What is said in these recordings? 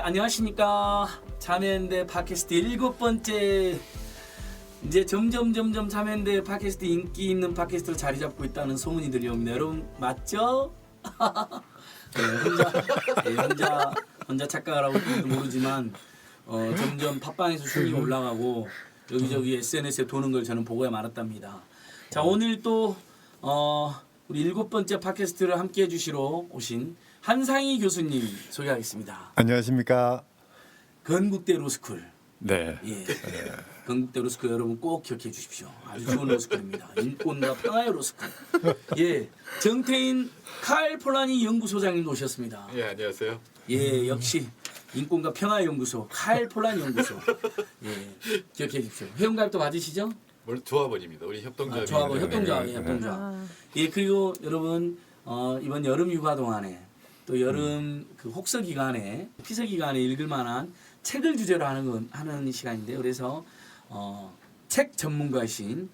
안녕하십니까. 자매인데 팟캐스트 7번째. 이제 점점 자매인데 팟캐스트 인기 있는 팟캐스트로 자리 잡고 있다는 소문이 들려옵니다. 여러분 맞죠? 혼자 착각을 하고 있는지 모르지만 점점 팟빵에서 순위 올라가고 여기저기 SNS에 도는 걸 저는 보고야 말았답니다. 자, 오늘 또 우리 7번째 팟캐스트를 함께 해주시러 오신 한상희 교수님 소개하겠습니다. 안녕하십니까. 건국대 로스쿨. 네. 예. 건국대 로스쿨 여러분 꼭 기억해 주십시오. 아주 좋은 로스쿨입니다. 인권과 평화의 로스쿨. 예. 정태인 칼 폴라니 연구소장님도 오셨습니다. 예, 안녕하세요. 예, 역시 인권과 평화의 연구소 칼 폴라니 연구소. 예. 기억해 주십시오. 회원가입도 받으시죠? 원래 조합원입니다. 우리 협동조합. 조합원 협동조합. 예, 그리고 여러분 이번 여름 휴가 동안에 또 여름 그 혹서 기간에 피서 기간에 읽을 만한 책을 주제로 하는 시간인데요. 그래서 책 전문가이신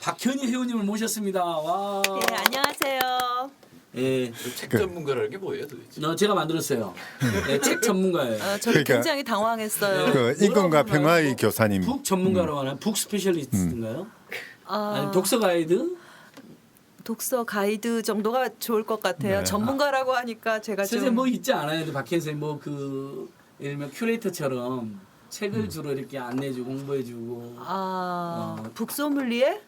박현희 회원님을 모셨습니다. 와. 예, 안녕하세요. 예, 책 전문가라는 게 뭐예요, 도대체? 제가 만들었어요. 예, 책 전문가예요. 저는 그러니까 굉장히 당황했어요. 그 인권과 평화의 교사님. 북 전문가라고 하나요? 북 스페셜리스트인가요? 아니 독서 가이드? 독서 가이드 정도가 좋을 것 같아요. 네. 전문가라고 하니까 제가 선생님 좀 뭐 있지 않아요? 박현 선생님 뭐 그 예를 들면 큐레이터처럼 책을 주로 이렇게 안내해주고 홍보해주고. 북소믈리에?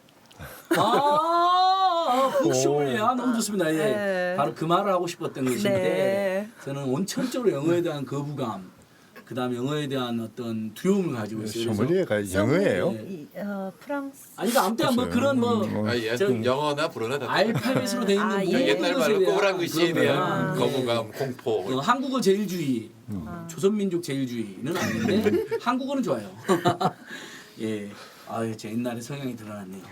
북쇼울리아 너무 좋습니다. 예. 네. 바로 그 말을 하고 싶었던 것인데 네. 저는 온천적으로 영어에 대한 거부감, 그다음 영어에 대한 어떤 두려움을 가지고 있어요. 소믈리에가 영어예요? 프랑스. 아니 그러니까 아무튼 뭐 그런 뭐 아, 예. 저 영어나 불어나 다. 알파벳으로 돼 있는 모든 예. 옛날 말로 것에 대한 꼬부랑 글씨에 그런 대한 거야. 거부감, 공포. 한국어 제일주의, 조선민족 제일주의는 아닌데 한국어는 좋아요. 예, 제 옛날에 성향이 드러났네요.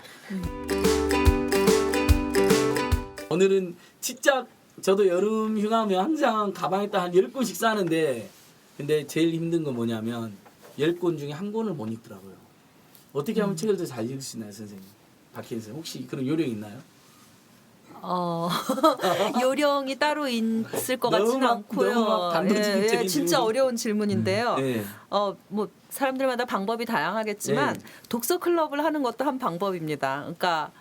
오늘은 진짜 저도 여름 휴가하면 항상 가방에다 한 10권씩 싸는데 근데 제일 힘든 건 뭐냐면 10권 중에 한 권을 못 읽더라고요. 어떻게 하면 책을 더 잘 읽을 수 있나요, 선생님? 박희인 선생님 혹시 그런 요령 있나요? 요령이 따로 있을 것 너무 같지는 막 않고요. 단도직입적인 진짜 질문. 어려운 질문인데요. 네. 뭐 사람들마다 방법이 다양하겠지만 네. 독서 클럽을 하는 것도 한 방법입니다. 그러니까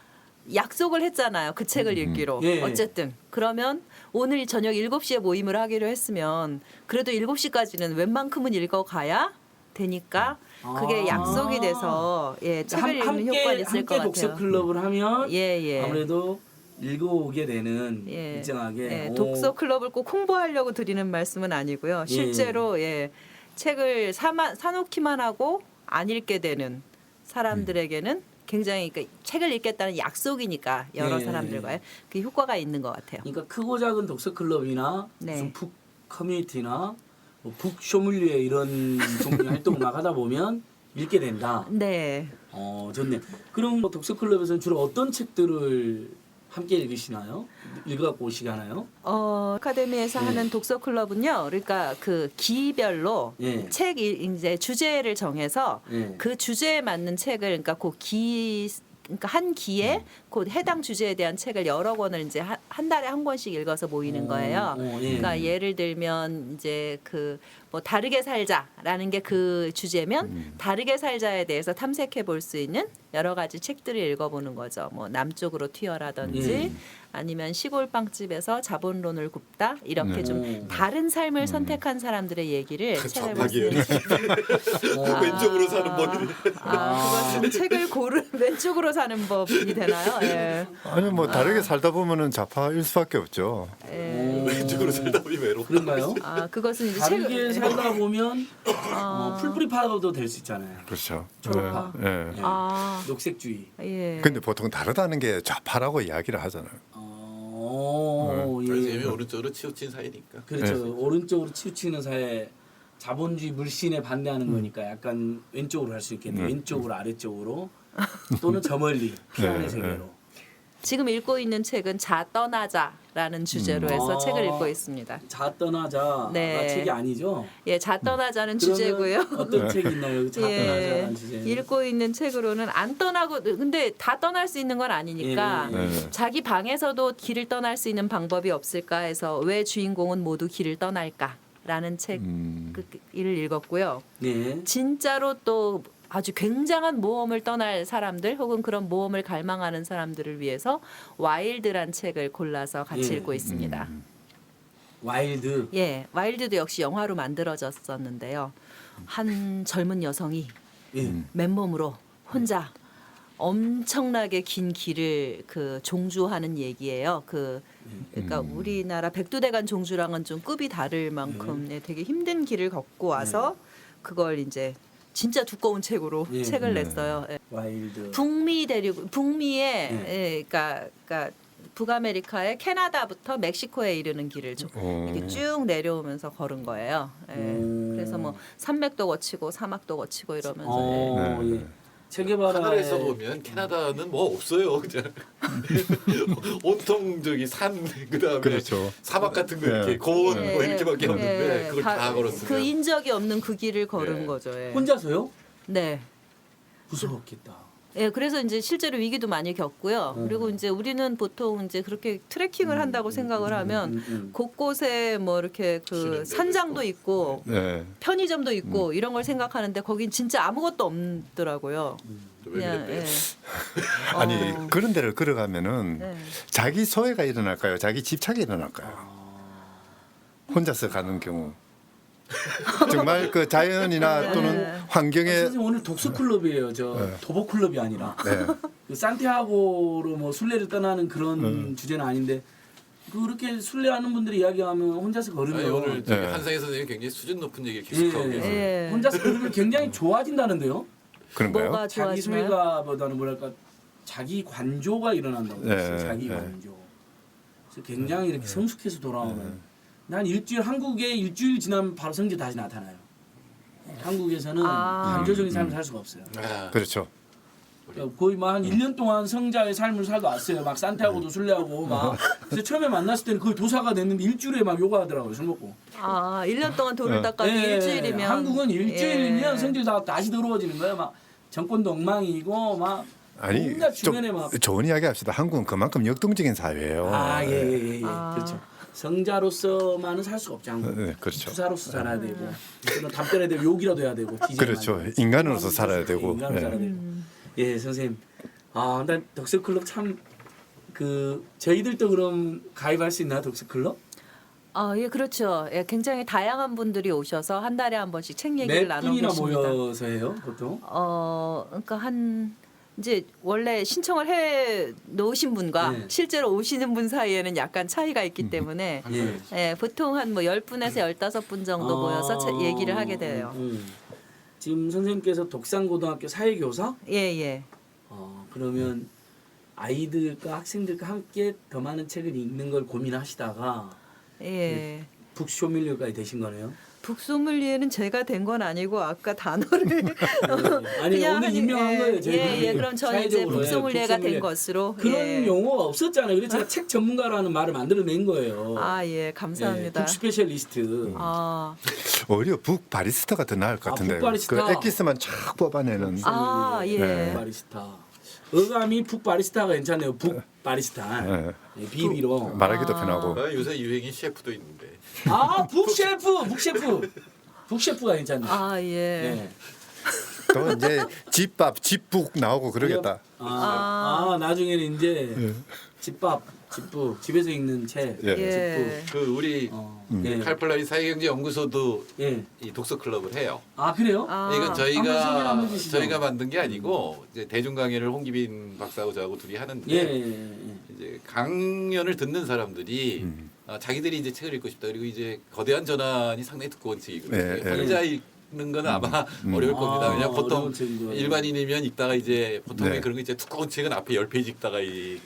약속을 했잖아요. 그 책을 읽기로. 예. 어쨌든 그러면 오늘 저녁 7시에 모임을 하기로 했으면 그래도 7시까지는 웬만큼은 읽어가야 되니까 그게 약속이 돼서 책을 읽는 효과가 있을 것 함께 독서 같아요. 클럽을 하면 예. 아무래도 읽어오게 되는 일정하게 독서 클럽을 꼭 홍보하려고 드리는 말씀은 아니고요. 실제로 책을 사놓기만 하고 안 읽게 되는 사람들에게는 굉장히 책을 읽겠다는 약속이니까 여러 사람들과의 그 효과가 있는 것 같아요. 그러니까 크고 작은 독서 클럽이나 무슨 북 커뮤니티나 뭐 북 쇼믈리에 이런 종류의 활동을 나가다 보면 읽게 된다. 네. 좋네. 그럼 뭐 독서 클럽에서는 주로 어떤 책들을 함께 읽으시나요? 읽어갖고 오시나요? 아카데미에서 하는 독서 클럽은요. 그러니까 그 기별로 책 이제 주제를 정해서 그 주제에 맞는 책을 그러니까 그러니까 한 기에 그 해당 주제에 대한 책을 여러 권을 이제 한 달에 한 권씩 읽어서 모이는 거예요. 그러니까 예를 들면 이제 그 뭐 다르게 살자라는 게 그 주제면 다르게 살자에 대해서 탐색해 볼 수 있는 여러 가지 책들을 읽어보는 거죠. 뭐 남쪽으로 튀어라든지 아니면 시골 빵집에서 자본론을 굽다 이렇게 좀 다른 삶을 선택한 사람들의 얘기를 찾아볼 수 있는 왼쪽으로 사는 법이. 그것은 책을 왼쪽으로 사는 법이 되나요? 예. 아니 뭐 다르게 살다 보면은 좌파일 수밖에 없죠. 왼쪽으로 살다 보니 외롭다. 그런가요? 그것은 이제 다르게 살다 보면 풀뿌리 파도 될 수 있잖아요. 그렇죠. 초록파. 예. 녹색주의. 예. 근데 보통 다르다는 게 좌파라고 이야기를 하잖아요. 그래서 이미 오른쪽으로 치우친 사이니까. 그렇죠. 오른쪽으로 치우치는 사회 자본주의 물씬에 반대하는 거니까 약간 왼쪽으로 할 수 있겠네요. 왼쪽으로 아래쪽으로 또는 저 멀리 피안의 세계로. 지금 읽고 있는 책은 자 떠나자라는 주제로 해서 책을 읽고 있습니다. 자 떠나자가 책이 아니죠? 예, 자 떠나자는 그러면 주제고요. 어떤 책이 있나요? 자 떠나자라는 주제. 읽고 있는 책으로는 안 떠나고 근데 다 떠날 수 있는 건 아니니까 자기 방에서도 길을 떠날 수 있는 방법이 없을까 해서 왜 주인공은 모두 길을 떠날까? 라는 책을 읽었고요. 네. 진짜로 또 아주 굉장한 모험을 떠날 사람들 혹은 그런 모험을 갈망하는 사람들을 위해서 와일드란 책을 골라서 같이 예. 읽고 있습니다. 와일드. 예, 와일드도 역시 영화로 만들어졌었는데요. 한 젊은 여성이 예. 맨몸으로 혼자 엄청나게 긴 길을 그 종주하는 얘기예요. 그러니까 우리나라 백두대간 종주랑은 좀 급이 다를 만큼 되게 힘든 길을 걷고 와서 그걸 이제 진짜 두꺼운 책으로 예. 책을 냈어요. 예. 와일드. 북미에 그러니까 북아메리카의 캐나다부터 멕시코에 이르는 길을 이렇게 쭉 내려오면서 걸은 거예요. 예. 그래서 뭐 산맥도 거치고 사막도 거치고 이러면서 예. 예. 체게바라의 하늘에서 보면 캐나다는 뭐 없어요. 그냥 온통 저기 산 그다음에 그렇죠. 사막 같은 거 예. 이렇게 고온 예, 뭐 예, 이렇게밖에 없는데 예. 그걸 다 걸었어요. 그 인적이 없는 그 길을 걸은 예. 거죠. 예. 혼자서요? 네. 무서웠겠다. 예, 그래서 이제 실제로 위기도 많이 겪고요. 그리고 이제 우리는 보통 이제 그렇게 트레킹을 한다고 생각을 하면 곳곳에 뭐 이렇게 그 쉬는 산장도 있고 네. 편의점도 있고 이런 걸 생각하는데 거긴 진짜 아무것도 없더라고요. 왜 그랬대요? 예. 아니 그런 데를 걸어가면은 네. 자기 소외가 일어날까요? 자기 집착이 일어날까요? 혼자서 가는 경우 정말 그 자연이나 또는 환경에 선생님 오늘 독서 클럽이에요. 저 도보 클럽이 아니라 네. 그 산티아고로 뭐 순례를 떠나는 그런 주제는 아닌데 그렇게 순례하는 분들이 이야기하면 혼자서 걸으면 아니, 오늘 저기 네. 한상희 선생님이 굉장히 수준 높은 얘기를 계속하고 계세요. 예. 혼자서 걸으면 굉장히 좋아진다는데요. 그런가요? 뭐가 자기 좋아지나요? 소외가보다는 뭐랄까 자기 관조가 일어난다고 했어요. 네, 자기 네. 관조. 그래서 굉장히 이렇게 성숙해서 돌아오면 난 한국에 일주일 지나면 바로 성질 다시 나타나요. 한국에서는 관조적인 삶을 살 수가 없어요. 아, 그렇죠. 그러니까 거의 막 한 1년 동안 성자의 삶을 살고 왔어요. 막 산티아고도 순례하고 막. 그래서 처음에 만났을 때는 거의 도사가 됐는데 일주일에 막 요가하더라고요. 술 먹고. 1년 동안 돌을 닦아도 예, 일주일이면 한국은 일주일이면 예. 성질 다 다시 더러워지는 거예요. 막 정권도 엉망이고 막 아니 온갖 좀 주변에 막 좋은 이야기 합시다. 한국은 그만큼 역동적인 사회예요. 예. 그렇죠. 성자로서만은 살 수가 없죠. 한국. 네, 그렇죠. 투사로서 살아야 되고, 또는 담벼락에 대고 욕이라도 해야 되고. 그렇죠. 인간으로서 살아야 되고. 인간으로 살아야 되고. 예, 선생님. 난 독서 클럽 참 그 저희들도 그럼 가입할 수 있나요, 독서 클럽? 예, 그렇죠. 예, 굉장히 다양한 분들이 오셔서 한 달에 한 번씩 책 얘기를 몇 나누고 분이나 계십니다. 모여서 해요, 보통? 그러니까 이제 원래 신청을 해 놓으신 분과 네. 실제로 오시는 분 사이에는 약간 차이가 있기 때문에 예. 예, 보통 한 뭐 10분에서 15분 정도 모여서 얘기를 하게 돼요. 지금 선생님께서 독산고등학교 사회교사? 예. 그러면 아이들과 학생들과 함께 더 많은 책을 읽는 걸 고민하시다가 예. 북쇼밀리어까지 되신 거네요. 북소믈리에는 제가 된 건 아니고 아까 단어를 아니 그냥 오늘 임명한 거예요. 저희들이. 그럼 저는 이제 사회적으로. 북소믈리에가 북소믈리에. 된 것으로 그런 예. 용어가 없었잖아요. 그래서 제가 책 전문가라는 말을 만들어낸 거예요. 예, 감사합니다. 북 스페셜리스트. 오히려 북 바리스타가 더 나을 것 같은데. 북 바리스타. 그 엑기스만 쫙 뽑아내는. 예. 네. 바리스타. 어감이 북 바리스타가 괜찮네요. 북 바리스타. 네. 비비로. 말하기도 편하고. 요새 유행인 셰프도 있는데. 북셰프가 괜찮네. 예. 네. 또 이제 집밥, 집북 나오고 그러겠다. 나중에는 이제 집북, 집에서 읽는 책, 예. 집북. 그 우리 예. 칼플라리 사회경제연구소도 예. 이 독서 클럽을 해요. 그래요? 이건 한번 소개 한번 해주시죠. 저희가 만든 게 아니고 이제 대중 강의를 홍기빈 박사하고 저하고 둘이 하는데 예. 이제 강연을 듣는 사람들이 자기들이 이제 책을 읽고 싶다. 그리고 이제 거대한 전환이 상당히 두꺼운 책이거든요. 혼자 읽는 건 아마 어려울 겁니다. 왜냐하면 보통 어려운 책이죠. 일반인이면 읽다가 이제 보통 네. 그런 거 이제 두꺼운 책은 앞에 10페이지 읽다가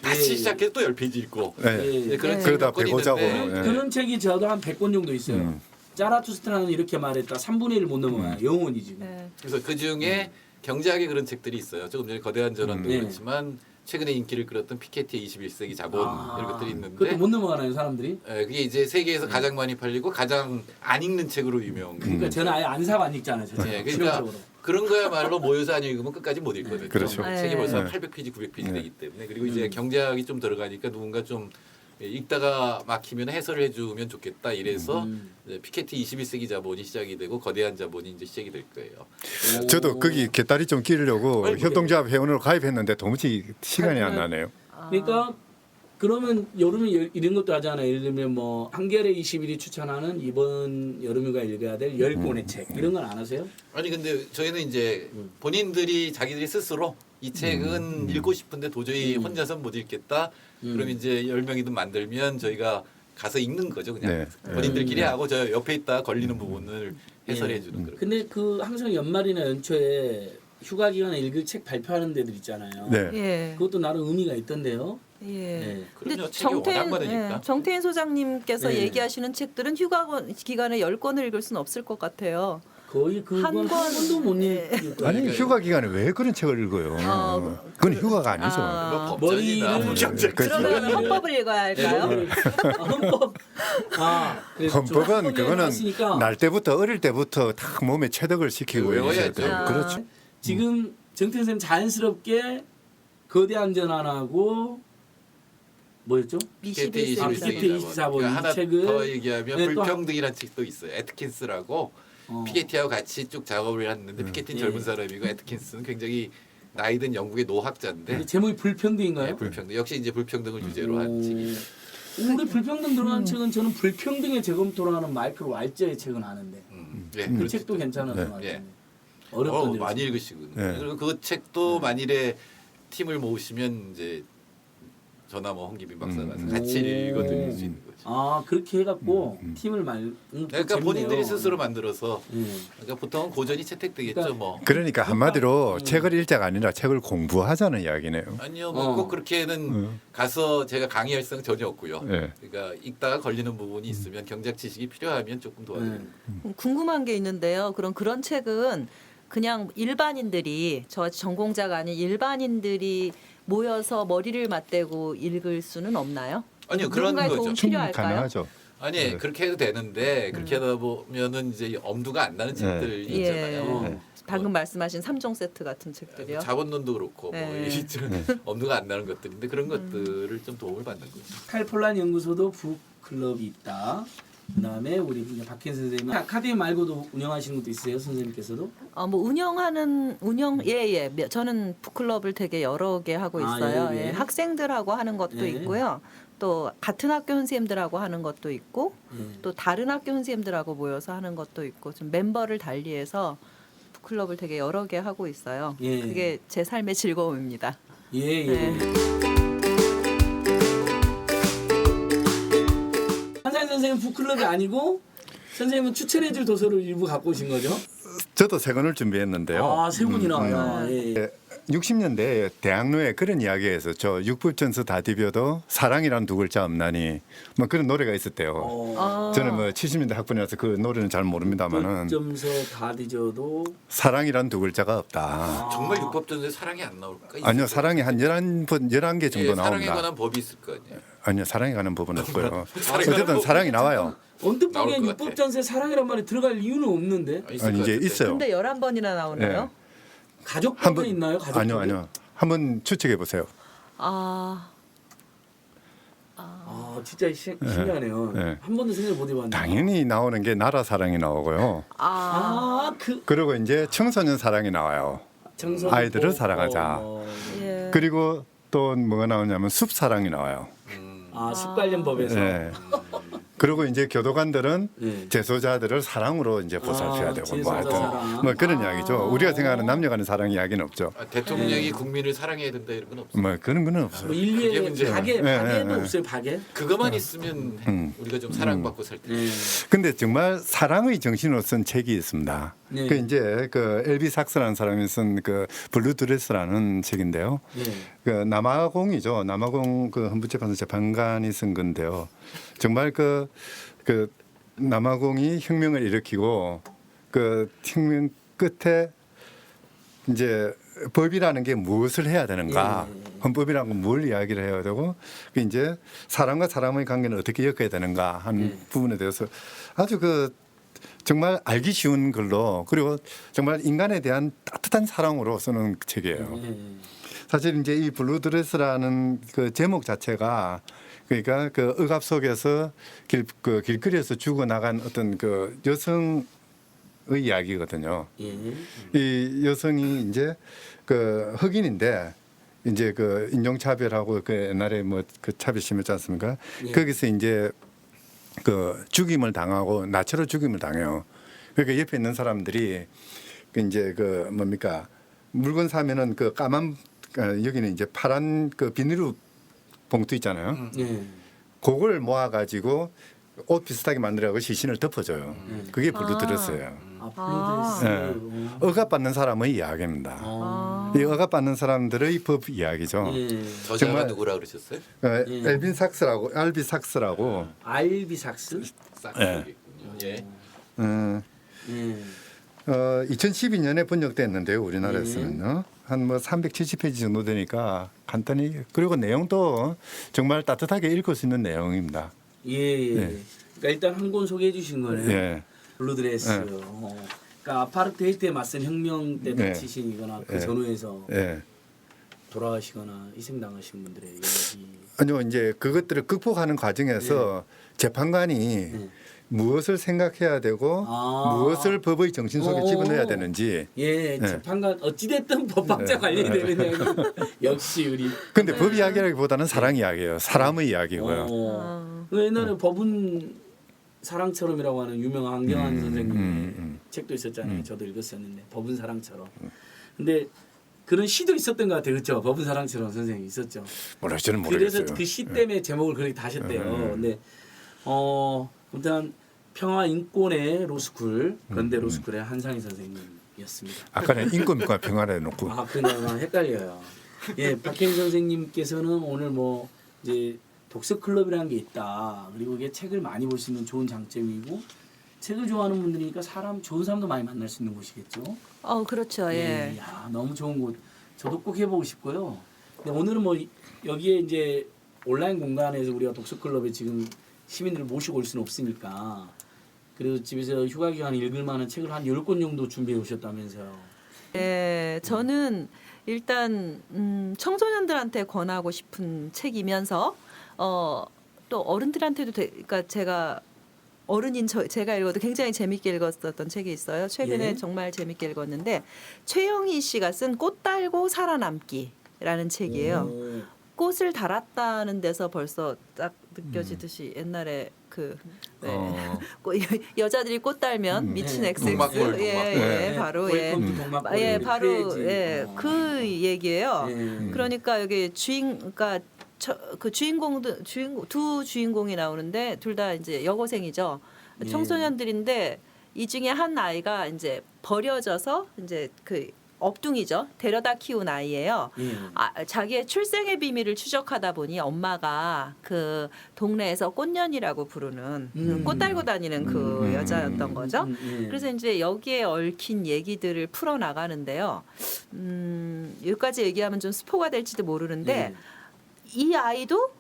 다시 시작해서 또 10페이지 읽고 네. 이제 그런 그러다 책이 배고자고. 있는데 예. 그런 책이 저도 한 100권 정도 있어요. 짜라투스트라는 이렇게 말했다. 3분의 1을 못 넘어가요. 영원히 지금. 네. 그래서 그 중에 경제학의 그런 책들이 있어요. 조금 전에 거대한 전환도 네. 그렇지만 최근에 인기를 끌었던 피케티의 21세기 자본 이런 것들이 있는데 그것도 못 넘어가나요, 사람들이? 그게 이제 세계에서 가장 많이 팔리고 가장 안 읽는 책으로 유명. 그러니까 저는 아예 안 사고 안 읽잖아요. 저 책. 그러니까 실용적으로. 그런 거야말로 모여서 안 읽으면 끝까지 못 읽거든요. 그렇죠. 책이 벌써 네. 800페이지, 900페이지 되기 때문에 그리고 이제 경제학이 좀 들어가니까 누군가 좀 읽다가 막히면 해설을 해주면 좋겠다 이래서 이제 피케티 21세기 자본이 시작이 되고 거대한 자본이 이제 시작이 될 거예요. 저도 거기 개다리 좀 끼려고 빨리 협동조합 회원으로 가입했는데 도무지 시간이 안 나네요. 그러니까 그러면 여름에 이런 것도 하잖아요. 예를 들면 뭐 한겨레 21이 추천하는 이번 여름휴가 읽어야 될 10권의 책 이런 건 안 하세요? 아니 근데 저희는 이제 본인들이 자기들이 스스로 이 책은 읽고 싶은데 도저히 혼자서 못 읽겠다. 그럼 이제 10명이든 만들면 저희가 가서 읽는 거죠 그냥. 네. 본인들끼리 하고 저 옆에 있다 걸리는 부분을 해설해 예. 주는 그런. 근데 그 항상 연말이나 연초에 휴가 기간에 읽을 책 발표하는 데들 있잖아요. 네. 예. 그것도 나름 의미가 있던데요. 예. 네. 그럼요. 책이 워낙 많으니까. 정태인 소장님께서 네. 얘기하시는 책들은 휴가 기간에 10권을 읽을 수는 없을 것 같아요. 거의 그건 한 한 권. 권도 못 네. 읽을 거예요. 아니 휴가 기간에 왜 그런 책을 읽어요? 그건 휴가가 아니죠. 아. 뭐 법전이나 머리를- 뭐 경제. 그러면 헌법을 읽어야 할까요? 헌법. 그래서 좀 헌법은 헌법에 그거는 갔으니까 날 때부터 어릴 때부터 딱 몸에 체득을 시키고 외워야죠. 있어야 돼요. 아. 그렇죠. 지금 정태 선생님 자연스럽게 거대한 전환하고 뭐였죠? 피케티 21세기 21세기 24번 자본. 하나 책을- 더 얘기하면 네, 또 불평등이라는 책도 있어요. 애트킨스라고 피케티하고 같이 쭉 작업을 했는데 피케티는 예. 젊은 사람이고 애트킨스는 굉장히 나이 든 영국의 노학자인데 근데 제목이 불평등인가요? 네, 불평등 역시 이제 불평등을 주제로 한 책이에요. 우리 불평등 들어간 책은 저는 불평등의 재검토를 하는 마이클 왈저의 책은 아는데 네, 그 그렇죠. 책도 괜찮았던 네. 것 같아요. 예. 어렵던데 많이 읽으시군요. 네. 그리고 그 책도 만일에 팀을 모으시면 이제 저나 뭐 홍기빈 박사 가서 같이 읽어드릴 수 있는 거죠. 아 그렇게 해갖고 팀을 그러니까 본인들이 스스로 만들어서 예. 그러니까 보통은 고전이 채택되겠죠. 그러니까 뭐 그러니까 한마디로 책을 읽자가 아니라 책을 공부하자는 이야기네요. 아니요, 뭐 꼭 그렇게는 가서 제가 강의할 생각 전혀 없고요. 네. 그러니까 읽다가 걸리는 부분이 있으면 경제학 지식이 필요하면 조금 도와드립니다. 궁금한 게 있는데요. 그런 책은 그냥 일반인들이 저 전공자가 아닌 일반인들이 모여서 머리를 맞대고 읽을 수는 없나요? 아니요, 그런 누군가의 도움 거죠. 충분히 필요할까요? 가능하죠. 아니 네. 그렇게 해도 되는데 그렇게 하다 보면은 이제 엄두가 안 나는 책들 예. 있잖아요. 네. 방금 말씀하신 3종 세트 같은 책들이요. 자본론도 그렇고 뭐 네. 이 엄두가 안 나는 것들인데 그런 것들을 좀 도움을 받는 거죠. 칼폴란 연구소도 북클럽이 있다. 그다음에 우리 박현 선생님 아카데미 말고도 운영하시는 것도 있어요, 선생님께서도? 뭐 예예. 저는 북클럽을 되게 여러 개 하고 아, 있어요. 여러 개? 예, 학생들하고 하는 것도 예. 있고요. 또 같은 학교 선생님들하고 하는 것도 있고 예. 또 다른 학교 선생님들하고 모여서 하는 것도 있고 좀 멤버를 달리해서 북클럽을 되게 여러 개 하고 있어요. 예. 그게 제 삶의 즐거움입니다. 예, 예. 네. 한상희 선생님 북클럽이 아니고 선생님은 추천해줄 도서를 일부 갖고 오신 거죠? 저도 세 권을 준비했는데요. 아, 세 분이나. 예. 예. 60년대 대학로에 그런 이야기에서 저 육법전서 다 디벼도 사랑이란 두 글자 없나니 뭐 그런 노래가 있었대요. 아. 저는 뭐 70년대 학번이라서 그 노래는 잘 모릅니다만은 점서 다 뒤져도 사랑이란 두 글자가 없다. 정말 육법전서에 사랑이 안 나올까? 아니요, 사랑이 한 11개 정도 예, 사랑에 나옵니다. 관한 법이 있을 거 아니에요. 아니요, 사랑에 관한 법은 없고요. 사랑에 관한 어쨌든 법- 사랑이 나와요. 언뜻 나올 보기엔 것 같아. 육법전서에 사랑이란 말이 들어갈 이유는 없는데 있을 아니 것 이제 같은데. 있어요. 근데 11번이나 나오나요? 가족법은 있나요? 가족법이? 아니요, 아니요. 한번 추측해 보세요. 아. 아, 진짜 신기하네요. 네. 한 번도 생각 못 해봤는데. 당연히 나오는 게 나라 사랑이 나오고요. 아, 그 그리고 이제 청소년 사랑이 나와요. 정서 아이들을 사랑하자. 예. 그리고 또 뭐가 나오냐면 숲 사랑이 나와요. 아, 습관련법에서. 네. 그리고 이제 교도관들은 네. 재소자들을 사랑으로 이제 보살펴야 아, 되고 재소자 뭐 하여튼 사랑. 뭐 그런 이야기죠. 우리가 생각하는 남녀 간의 사랑 이야기는 없죠. 대통령이 국민을 사랑해야 된다 이런 건 없어요. 뭐 그런 거는 없어요. 뭐 그게 인류의 문제예요. 박애, 네, 박애는 네, 네. 없어요, 박애? 그것만 있으면 우리가 좀 사랑받고 살 텐데. 네. 근데 정말 사랑의 정신으로 쓴 책이 있습니다. 네. 그 이제 그 엘비 삭스라는 사람이 쓴 그 블루드레스라는 책인데요. 네. 그 남아공이죠. 남아공 그 헌법재판소 재판관이 쓴 건데요. 정말 그 남아공이 혁명을 일으키고 그 혁명 끝에 이제 법이라는 게 무엇을 해야 되는가, 헌법이라는 건 뭘 이야기를 해야 되고, 그 이제 사람과 사람의 관계는 어떻게 엮어야 되는가 하는 부분에 대해서 아주 그 정말 알기 쉬운 글로 그리고 정말 인간에 대한 따뜻한 사랑으로 쓰는 책이에요. 사실 이제 이 블루드레스라는 그 제목 자체가 그러니까 그 억압 속에서 길거리에서 죽어나간 어떤 그 여성의 이야기거든요. 예. 이 여성이 이제 그 흑인인데 이제 그 인종차별하고 그 옛날에 뭐 그 차별 심했지 않습니까? 예. 거기서 이제 그 죽임을 당하고 나체로 죽임을 당해요. 그러니까 옆에 있는 사람들이 그 이제 그 뭡니까 물건 사면은 그 까만 여기는 이제 파란 그 비닐로 봉투 있잖아요. 예. 그걸 모아가지고 옷 비슷하게 만들라고 시신을 덮어줘요. 그게 블루드레스예요. 아, 블루드레스. 억압받는 사람의 이야기입니다. 이 억압받는 사람들의 법 이야기죠. 예. 저자가 정말- 누구라 그러셨어요? 엘빈 삭스라고 알비 삭스라고 알비삭스. 싹 예. 모르겠군요. 예. 예. 2012년에 번역됐는데요. 우리나라에서는요. 한 뭐 370페이지 정도 되니까 간단히 그리고 내용도 정말 따뜻하게 읽을 수 있는 내용입니다. 예. 예. 예. 그러니까 일단 한 권 소개해 주신 거네요. 예. 블루드레스. 예. 그러니까 아파르테이드에 맞선 혁명 때 예. 다치신이거나 그 예. 전후에서 예. 돌아가시거나 희생당하신 분들의 이야기. 아니요, 이제 그것들을 극복하는 과정에서 재판관이 예. 무엇을 생각해야 되고 아. 무엇을 법의 정신 속에 오. 집어넣어야 되는지. 예, 재판관 어찌됐든 법학자 관련이 되는 이야기. 역시 우리. 근데 법 이야기라기보다는 사랑 이야기예요. 사람의 이야기고요. 그 옛날에 법은 사랑처럼이라고 하는 유명한 한경환 선생님 책도 있었잖아요. 저도 읽었었는데 법은 사랑처럼. 근데 그런 시도 있었던 것 같아요. 그렇죠? 법은 사랑처럼 선생님 있었죠. 몰라요, 저는 그래서 모르겠어요. 그 시 때문에 제목을 그렇게 다셨대요. 근데 일단 평화 인권의 로스쿨 건대 로스쿨의 한상희 선생님이었습니다. 아까는 인권과 평화를 해놓고 아, 그나마 헷갈려요. 예, 박혜인 선생님께서는 오늘 뭐 이제 독서 클럽이라는 게 있다. 그리고 이게 책을 많이 볼 수 있는 좋은 장점이고 책을 좋아하는 분들이니까 좋은 사람도 많이 만날 수 있는 곳이겠죠. 그렇죠. 예. 야, 너무 좋은 곳. 저도 꼭 해보고 싶고요. 근데 오늘은 뭐 여기에 이제 온라인 공간에서 우리가 독서 클럽에 지금 시민들을 모시고 올 수는 없으니까 그래서 집에서 휴가 기간에 읽을 만한 책을 한 10권 정도 준비해 오셨다면서요. 예, 저는 일단 청소년들한테 권하고 싶은 책이면서 또 어른들한테도 그러니까 제가 어른인 제가 읽어도 굉장히 재밌게 읽었었던 책이 있어요. 최근에 예. 정말 재밌게 읽었는데 최영희 씨가 쓴 꽃 달고 살아남기라는 책이에요. 오. 꽃을 달았다는 데서 벌써 딱 느껴지듯이 옛날에 여자들이 꽃 달면 미친 XX 동막골, 예, 바로 예. 예, 바로 그 얘기예요. 예. 그러니까 여기 그러니까 그 두 주인공이 나오는데 둘 다 이제 여고생이죠. 예. 청소년들인데 이 중에 한 아이가 이제 버려져서 이제 그 업둥이죠. 데려다 키운 아이예요. 자기의 출생의 비밀을 추적하다 보니 엄마가 그 동네에서 꽃년이라고 부르는 꽃 달고 다니는 그 여자였던 거죠. 그래서 이제 여기에 얽힌 얘기들을 풀어 나가는데요. 여기까지 얘기하면 좀 스포가 될지도 모르는데 이 아이도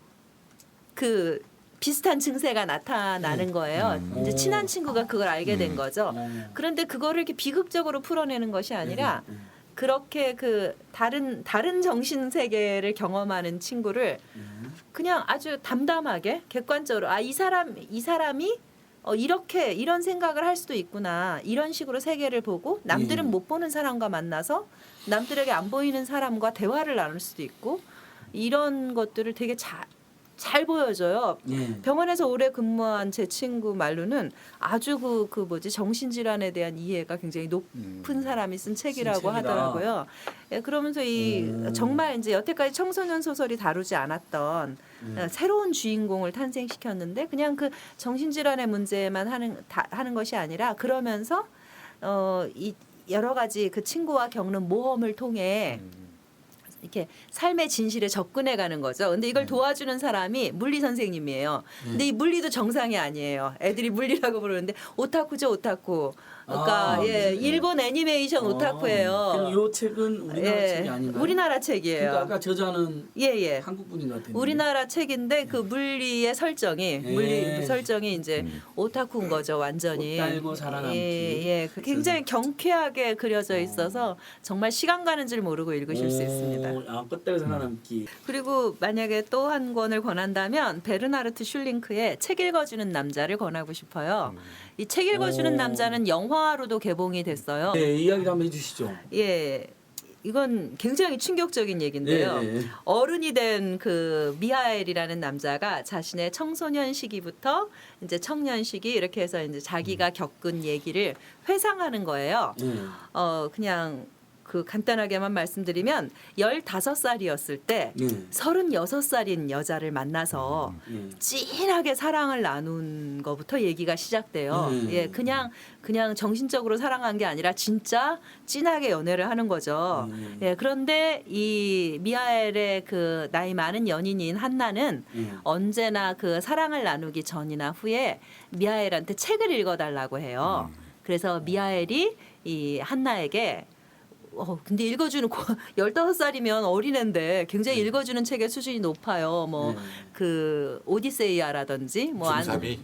그 비슷한 증세가 나타나는 거예요. 이제 친한 친구가 그걸 알게 된 거죠. 그런데 그거를 이렇게 비극적으로 풀어내는 것이 아니라 그렇게 그 다른 정신 세계를 경험하는 친구를 그냥 아주 담담하게 객관적으로 이 사람이 이렇게 이런 생각을 할 수도 있구나. 이런 식으로 세계를 보고 남들은 못 보는 사람과 만나서 남들에게 안 보이는 사람과 대화를 나눌 수도 있고 이런 것들을 되게 잘 보여줘요. 병원에서 오래 근무한 제 친구 말로는 아주 그 뭐지 정신질환에 대한 이해가 굉장히 높은 사람이 쓴 책이라고 하더라고요. 예, 그러면서 정말 이제 여태까지 청소년 소설이 다루지 않았던 새로운 주인공을 탄생시켰는데 그냥 그 정신질환의 문제만 하는 것이 아니라 그러면서 이 여러 가지 그 친구와 겪는 모험을 통해 이렇게 삶의 진실에 접근해 가는 거죠. 근데 이걸 도와주는 사람이 물리 선생님이에요. 근데 이 물리도 정상이 아니에요. 애들이 물리라고 부르는데 오타쿠죠, 오타쿠. 그러니까 아, 예, 일본 애니메이션 그럼 오타쿠예요. 이 책은 우리나라 책이 아닌가요? 우리나라 책이에요. 그러니까 아까 저자는 예. 한국 분인 것 같은데. 우리나라 책인데 그 물리의 설정이 물리 설정이 이제 오타쿠인 거죠 완전히. 꽃 달고 살아남기. 예. 굉장히 경쾌하게 그려져 있어서 정말 시간 가는 줄 모르고 읽으실 수 있습니다. 아, 꽃 달고 살아남기. 그리고 만약에 또 한 권을 권한다면 베르나르트 슐링크의 책 읽어주는 남자를 권하고 싶어요. 이 책 읽어주는 남자는 영화로도 개봉이 됐어요. 네, 이야기를 한번 해주시죠. 예. 이건 굉장히 충격적인 얘기인데요. 예. 어른이 된 그 미하엘이라는 남자가 자신의 청소년 시기부터 이제 청년 시기 이렇게 해서 이제 자기가 겪은 얘기를 회상하는 거예요. 그냥 그 간단하게만 말씀드리면 15살이었을 때 예. 36살인 여자를 만나서 진하게 사랑을 나눈 거부터 얘기가 시작돼요. 예, 그냥 정신적으로 사랑한 게 아니라 진짜 진하게 연애를 하는 거죠. 예, 그런데 이 미하엘의 그 나이 많은 연인인 한나는 언제나 그 사랑을 나누기 전이나 후에 미하엘한테 책을 읽어달라고 해요. 그래서 미하엘이 이 한나에게 근데 읽어주는 15살이면 어린애인데 굉장히 읽어주는 책의 수준이 높아요. 뭐 그 오디세이아라든지 뭐 중삼이.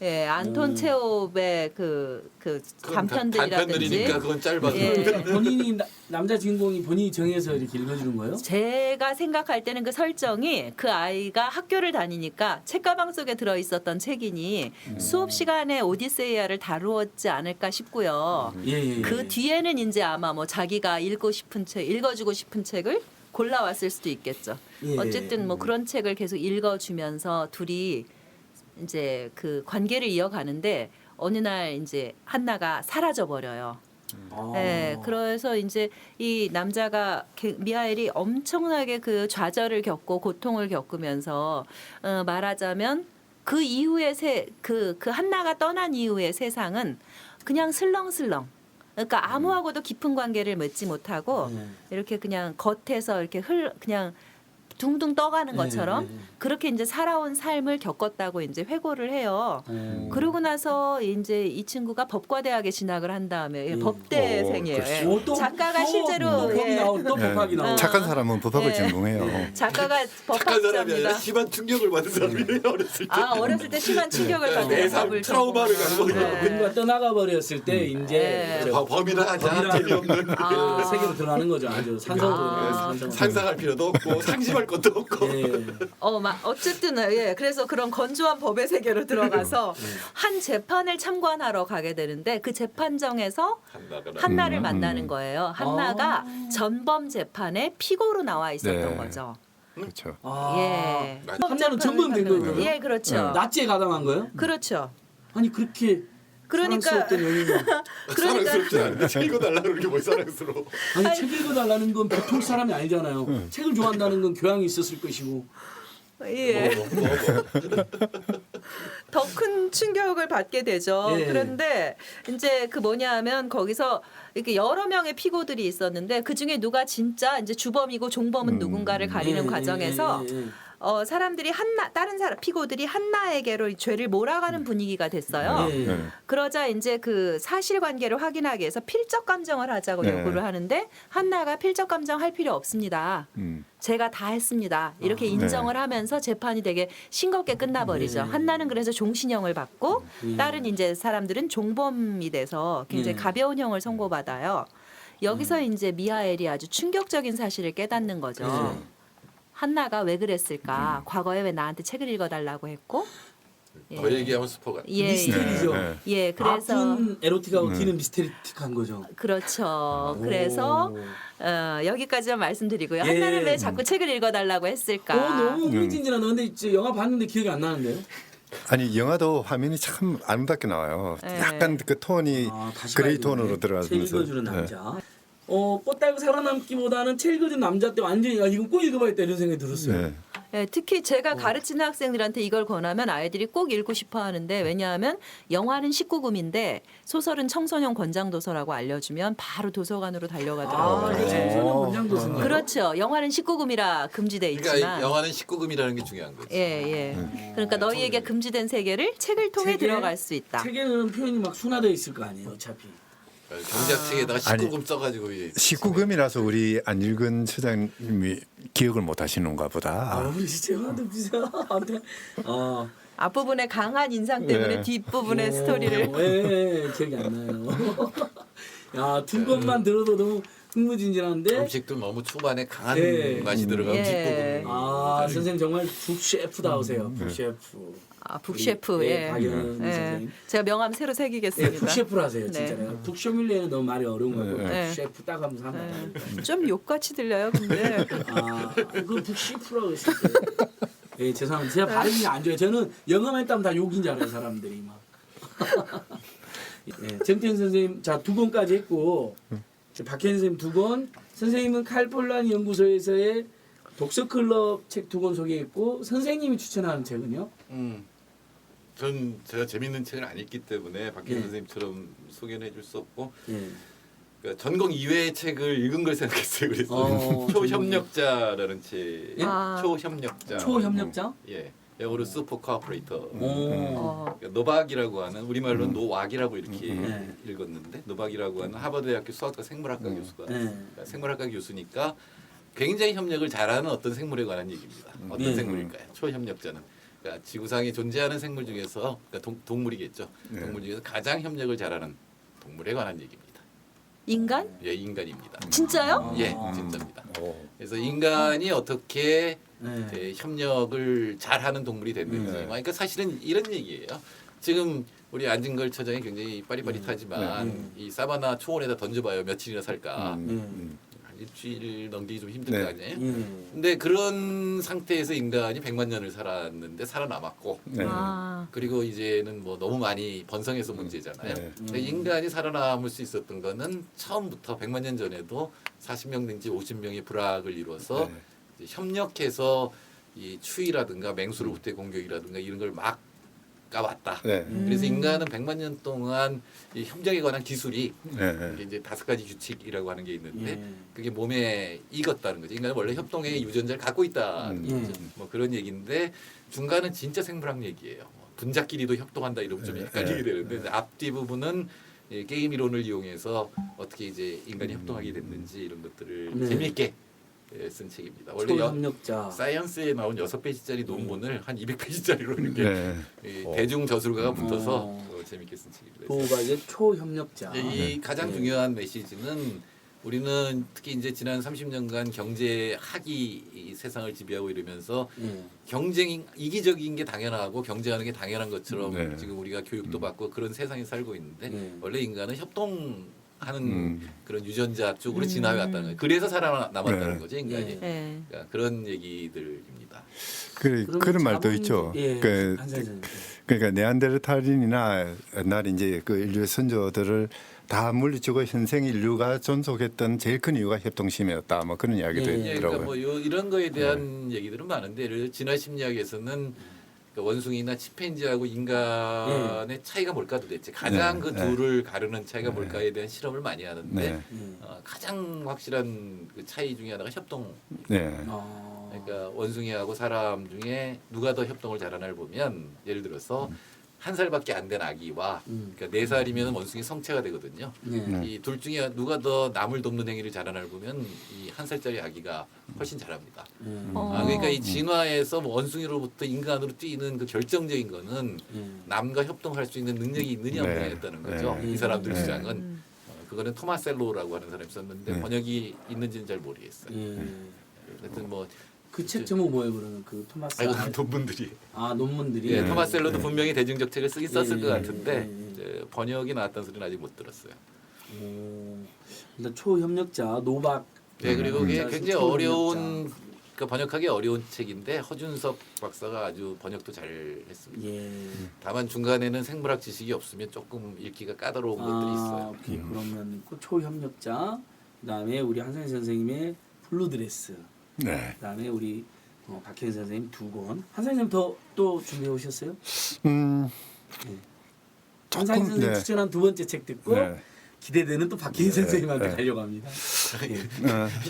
예, 안톤 체홉의 그 단편들이라든지 단편들이니까 그건 짧아서. 예. 본인이 남자 주인공이 본인이 정해서 이렇게 읽어주는 거예요? 제가 생각할 때는 그 설정이 그 아이가 학교를 다니니까 책가방 속에 들어 있었던 책이니 수업 시간에 오디세이아를 다루었지 않을까 싶고요. 예. 그 뒤에는 이제 아마 뭐 자기가 읽어주고 싶은 책을 골라왔을 수도 있겠죠. 예. 어쨌든 뭐 그런 책을 계속 읽어주면서 둘이 이제 그 관계를 이어가는데 어느 날 이제 한나가 사라져 버려요. 네, 그래서 이제 이 남자가 미하엘이 엄청나게 그 좌절을 겪고 고통을 겪으면서 말하자면 그 이후에 그 한나가 떠난 이후의 세상은 그냥 슬렁슬렁. 그러니까 아무하고도 깊은 관계를 맺지 못하고 이렇게 그냥 겉에서 이렇게 그냥 둥둥 떠가는 것처럼 그렇게 이제 살아온 삶을 겪었다고 이제 회고를 해요. 그러고 나서 이제 이 친구가 법과대학에 진학을 한 다음에 법대생이에요. 예. 또 작가가 실제로 법학이 예. 나오고 또 법학이 나오고. 착한 사람은 법학을 예. 전공해요. 작가가 착한 사람이 아니라 법학자입니다. 심한 충격을 받은 사람이에요 어렸을 때. 어렸을 때 심한 충격을 받은 내상 법을 트라우마를 갖고 전공한. 누군가 떠나가 버렸을 때 이제 저 범이나 하자 재미없는 그 세계로 들어가는 거죠. 아주 산성으로. 상상할 필요도 없고 상심할 것도 없고. 예. 어쨌든 예, 그래서 그런 건조한 법의 세계로 들어가서 한 재판을 참관하러 가게 되는데 그 재판정에서 한나를 만나는 거예요. 한나가 전범 재판에 피고로 나와 있었던 네. 거죠. 그렇죠. 예. 한나는 전범된 거예요, 그러면? 예, 그렇죠. 납치에 가담한 거예요? 그렇죠. 아니 그렇게 그러니까 사랑스럽던 연인이 사랑스럽지 않은데 책 읽어달라고 그렇게 뭘 사랑스러워. 아니 책 읽어달라는 건 보통 사람이 아니잖아요. 책을 좋아한다는 건 교양이 있었을 것이고. 예. 더 큰 충격을 받게 되죠. 예. 그런데 이제 그 뭐냐하면 거기서 이렇게 여러 명의 피고들이 있었는데 그 중에 누가 진짜 이제 주범이고 종범은 누군가를 가리는 과정에서 사람들이 다른 피고들이 한나에게로 죄를 몰아가는 분위기가 됐어요. 예. 그러자 이제 그 사실관계를 확인하기 위해서 필적 감정을 하자고 네. 요구를 하는데 한나가 필적 감정 할 필요 없습니다. 제가 다 했습니다. 이렇게 인정을 하면서 재판이 되게 싱겁게 끝나버리죠. 한나는 그래서 종신형을 받고 다른 이제 사람들은 종범이 돼서 굉장히 가벼운 형을 선고받아요. 여기서 이제 미하엘이 아주 충격적인 사실을 깨닫는 거죠. 한나가 왜 그랬을까? 과거에 왜 나한테 책을 읽어달라고 했고? 더 얘기하면 스포가. 예, 미스테리죠. 예, 그래서 아픈 에로틱하고 뒤는 미스테리틱한 거죠. 그렇죠. 그래서 여기까지만 말씀드리고요. 예. 한나는 왜 자꾸 책을 읽어달라고 했을까? 너무 흥미진진하다. 근데 이제 영화 봤는데 기억이 안 나는데요. 아니 영화도 화면이 참 아름답게 나와요. 네. 약간 그 톤이 다시 그레이 봐야 되겠네. 톤으로 들어가면서. 책 읽어주는 남자. 꽃 달고 살아남기보다는 책 읽어주는 남자 때 완전히 이건 꼭 읽어봐야겠다 이런 생각이 들었어요. 네. 예, 특히 제가 가르치는 학생들한테 이걸 권하면 아이들이 꼭 읽고 싶어 하는데 왜냐하면 영화는 19금인데 소설은 청소년 권장도서라고 알려주면 바로 도서관으로 달려가더라고요. 이거 청소년 권장도서인가요? 그렇죠. 영화는 19금이라 금지돼 있지만. 그러니까 영화는 19금이라는 게 중요한 거지. 예, 예. 그러니까 너희에게 금지된 세계를 책을 통해 책에- 들어갈 수 있다. 책에는 표현이 막 순화되어 있을 거 아니에요, 어차피. 경제학 책에다가 19금 써가지고 이제 19금이라서 우리 안 읽은 처장님이 기억을 못 하시는가 보다. 우리 진짜 화도 비서. 앞부분의 강한 인상 때문에 네. 뒷부분의 스토리를. 왜 기억이 안 나요? 야, 두 번만 들어도 너무 흥미진진한데. 음식도 너무 초반에 강한 네. 맛이 들어가고 예. 19금. 선생님 정말 북셰프다우세요. 북셰프. 아, 북셰프. 우리, 예. 박연 예. 선생님. 제가 명함 새로 예, 새기겠습니다. 북셰프를 하세요, 네. 진짜. 내가 북쇼밀리에는 너무 말이 어려운 거고 네. 북셰프 딱 하면서 한번. 좀 욕같이 들려요, 근데. 그 북셰프라고 했을 때. 예, 죄송합니다. 제가 발음이 안 좋아요. 저는 영어만 다 욕인 줄 알아요, 사람들이 막. 예, 정태현 선생님, 자, 2권까지 했고, 박현 선생님 2권, 선생님은 칼폴란 연구소에서의 독서클럽 책 2권 소개했고, 선생님이 추천하는 책은요? 전 제가 재밌는 책을 안 읽기 때문에 박현 예. 선생님처럼 소개는 해줄 수 없고 예. 그러니까 전공 이외의 책을 읽은 걸 생각했어요. 그래서 초협력자라는 책. 예? 초협력자. 초협력자? 예. 영어로 슈퍼 코퍼레이터. 오. 그러니까 노박이라고 하는 우리말로 노왁이라고 이렇게 네. 읽었는데 노박이라고 하는 하버드대학교 수학과 생물학과 교수가 네. 그러니까 생물학과 교수니까 굉장히 협력을 잘하는 어떤 생물에 관한 얘기입니다. 어떤 네. 생물일까요? 초협력자는 그러니까 지구상에 존재하는 생물 중에서 그러니까 동물이겠죠. 네. 동물 중에서 가장 협력을 잘하는 동물에 관한 얘기입니다. 인간? 예, 인간입니다. 진짜요? 예, 진짜입니다. 오. 그래서 인간이 어떻게 네. 협력을 잘하는 동물이 됐는지, 네. 그러니까 사실은 이런 얘기예요. 지금 우리 안진걸 처장이 굉장히 빠릿빠릿하지만 이 사바나 초원에다 던져봐요. 며칠이나 살까? 한 일주일 넘기기 좀 힘들 네. 거 아니에요? 근데 그런 상태에서 인간이 100만 년을 살았는데 살아남았고 네. 아, 그리고 이제는 뭐 너무 많이 번성해서 문제잖아요. 네. 근데 인간이 살아남을 수 있었던 거는 처음부터 100만 년 전에도 40명 내지 50명의 부락을 이루어서 네. 이제 협력해서 이 추위라든가 맹수로부터의 공격이라든가 이런 걸 막아왔다. 네. 그래서 인간은 100만 년 동안 이 협력에 관한 기술이 네. 이게 이제 5가지 규칙이라고 하는 게 있는데 예. 그게 몸에 익었다는 거죠. 인간은 원래 협동의 유전자를 갖고 있다는 거죠. 뭐 그런 얘기인데 중간은 진짜 생물학 얘기예요. 뭐 분자끼리도 협동한다 이러면 좀 헷갈리게 되는데 이제 앞뒤 부분은 이 게임 이론을 이용해서 어떻게 이제 인간이 협동하게 됐는지 이런 것들을 네. 재미있게 쓴 책입니다. 원래 초협력자. 사이언스에 나온 6페이지짜리 논문을 한 200페이지짜리로 이렇게 네. 이 대중 저술가가 붙어서 어. 재밌게 쓴 책입니다. 도박의 초협력자. 이 가장 중요한 메시지는 우리는 특히 이제 지난 30년간 경제학이 이 세상을 지배하고 이러면서 예. 경쟁이 이기적인 게 당연하고 경쟁하는 게 당연한 것처럼 네. 지금 우리가 교육도 받고 그런 세상에 살고 있는데 네. 원래 인간은 협동하는 그런 유전자 쪽으로 진화해 왔다는 거예요. 그래서 살아남았다는 네. 거죠 인간이. 네. 네. 그러니까 그런 얘기들입니다. 그런 말도 있죠. 예. 그, 한살 전. 그러니까 네안데르탈인이나 옛날 이제 그 인류의 선조들을 다 물리치고 현생 인류가 존속했던 제일 큰 이유가 협동심이었다. 뭐 그런 이야기도 예. 예, 있더라고요. 그러니까 뭐 이런 거에 대한 얘기들은 많은데 예를 들어 진화 심리학에서는 그 원숭이나 침팬지하고 인간의 차이가 뭘까 도대체 가장 네. 그 둘을 가르는 차이가 뭘까에 대한 실험을 많이 하는데 네. 예. 가장 확실한 그 차이 중에 하나가 협동. 네. 그러니까 원숭이하고 사람 중에 누가 더 협동을 잘하나를 보면 예를 들어서 1살밖에 안 된 아기와 그러니까 4살이면 원숭이 성체가 되거든요. 예. 이 둘 중에 누가 더 남을 돕는 행위를 잘하나를 보면 이 1살짜리 아기가 훨씬 잘합니다. 그러니까 이 진화에서 뭐 원숭이로부터 인간으로 뛰는 그 결정적인 거는 남과 협동할 수 있는 능력이 있느냐 네. 없느냐였다는 거죠. 네. 이 사람들 네. 주장은 그거는 토마셀로라고 하는 사람이 썼는데 네. 번역이 있는지는 잘 모르겠어요. 예. 하여튼 뭐 그 책 제목 뭐예요, 그러면 그 토마스? 아이고 논문들이 논문들이. 예, 토마셀로도 분명히 대중적 책을 쓰긴 썼을 예, 것 같은데 예. 이제 번역이 나왔다는 소리는 아직 못 들었어요. 일단 초협력자 노박. 네, 그리고 그게 자, 굉장히 초협력자. 어려운 그러니까 번역하기 어려운 책인데 허준석 박사가 아주 번역도 잘 했습니다. 예. 다만 중간에는 생물학 지식이 없으면 조금 읽기가 까다로운 것들이 있어요. 오케이. 그러면 있고 초협력자. 그다음에 우리 한상희 선생님의 블루드레스. 네. 그다음에 우리 박혜인 선생님 2권. 한 선생님 또 준비해 오셨어요? 한상희 선생님 네. 추천한 2번째 책 듣고 네. 기대되는 또 박혜인 선생님한테 가려고 합니다.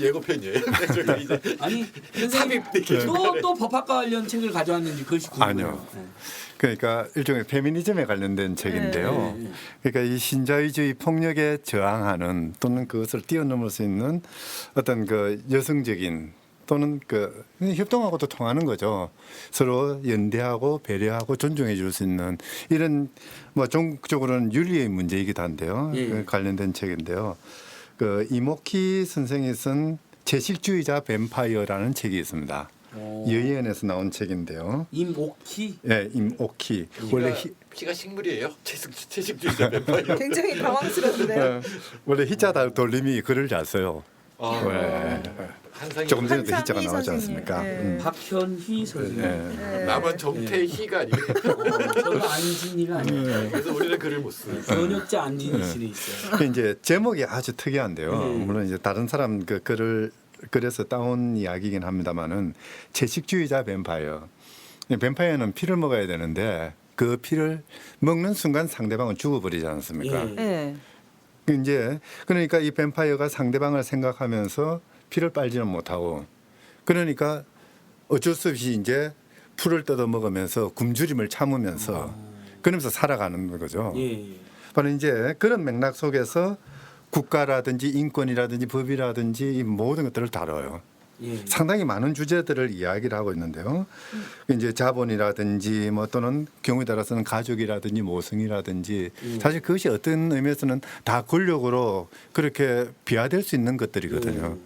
예고편이에요. 저희가 이제 아니 선생님 삽입 또 법학과 관련 책을 가져왔는지 그것이 궁금해요. 아니요. 네. 그러니까 일종의 페미니즘에 관련된 책인데요. 네. 그러니까 이 신자유주의 폭력에 저항하는 또는 그것을 뛰어넘을 수 있는 어떤 그 여성적인 또는 그 협동하고도 통하는 거죠. 서로 연대하고 배려하고 존중해 줄 수 있는 이런 뭐 전국적으로는 윤리의 문제이기도 한데요. 예. 그 관련된 책인데요. 그 이모키 선생이 쓴 채식주의자 뱀파이어라는 책이 있습니다. 여의연에서 나온 책인데요. 임옥희. 예, 임오키. 원래 피가 식물이에요. 채식주의자 뱀파이어. 굉장히 당황스러운데요. 원래 희자 돌림이 글을 잘 써요. 네. 한상희 조금 전에도 한상희 희자가 나오지 선생님. 않습니까? 네. 박현희 선생님. 네. 남은 정태희가 아니에요. 저는 안진이가 아니에요. 그래서 우리는 글을 못 써요. 번역자 안진이 씨는 있어요. 그 이제 제목이 아주 특이한데요. 물론 이제 다른 사람 그 글을 그래서 따온 이야기이긴 합니다만은 채식주의자 뱀파이어. 이 뱀파이어는 피를 먹어야 되는데 그 피를 먹는 순간 상대방은 죽어버리지 않습니까? 예. 네. 이제 그러니까 이 뱀파이어가 상대방을 생각하면서 피를 빨지는 못하고 그러니까 어쩔 수 없이 이제 풀을 뜯어 먹으면서 굶주림을 참으면서 그러면서 살아가는 거죠. 예. 바로 이제 그런 맥락 속에서 국가라든지 인권이라든지 법이라든지 이 모든 것들을 다뤄요. 예. 상당히 많은 주제들을 이야기를 하고 있는데요. 이제 자본이라든지 뭐 또는 경우에 따라서는 가족이라든지 모성이라든지 사실 그것이 어떤 의미에서는 다 권력으로 그렇게 비화될 수 있는 것들이거든요.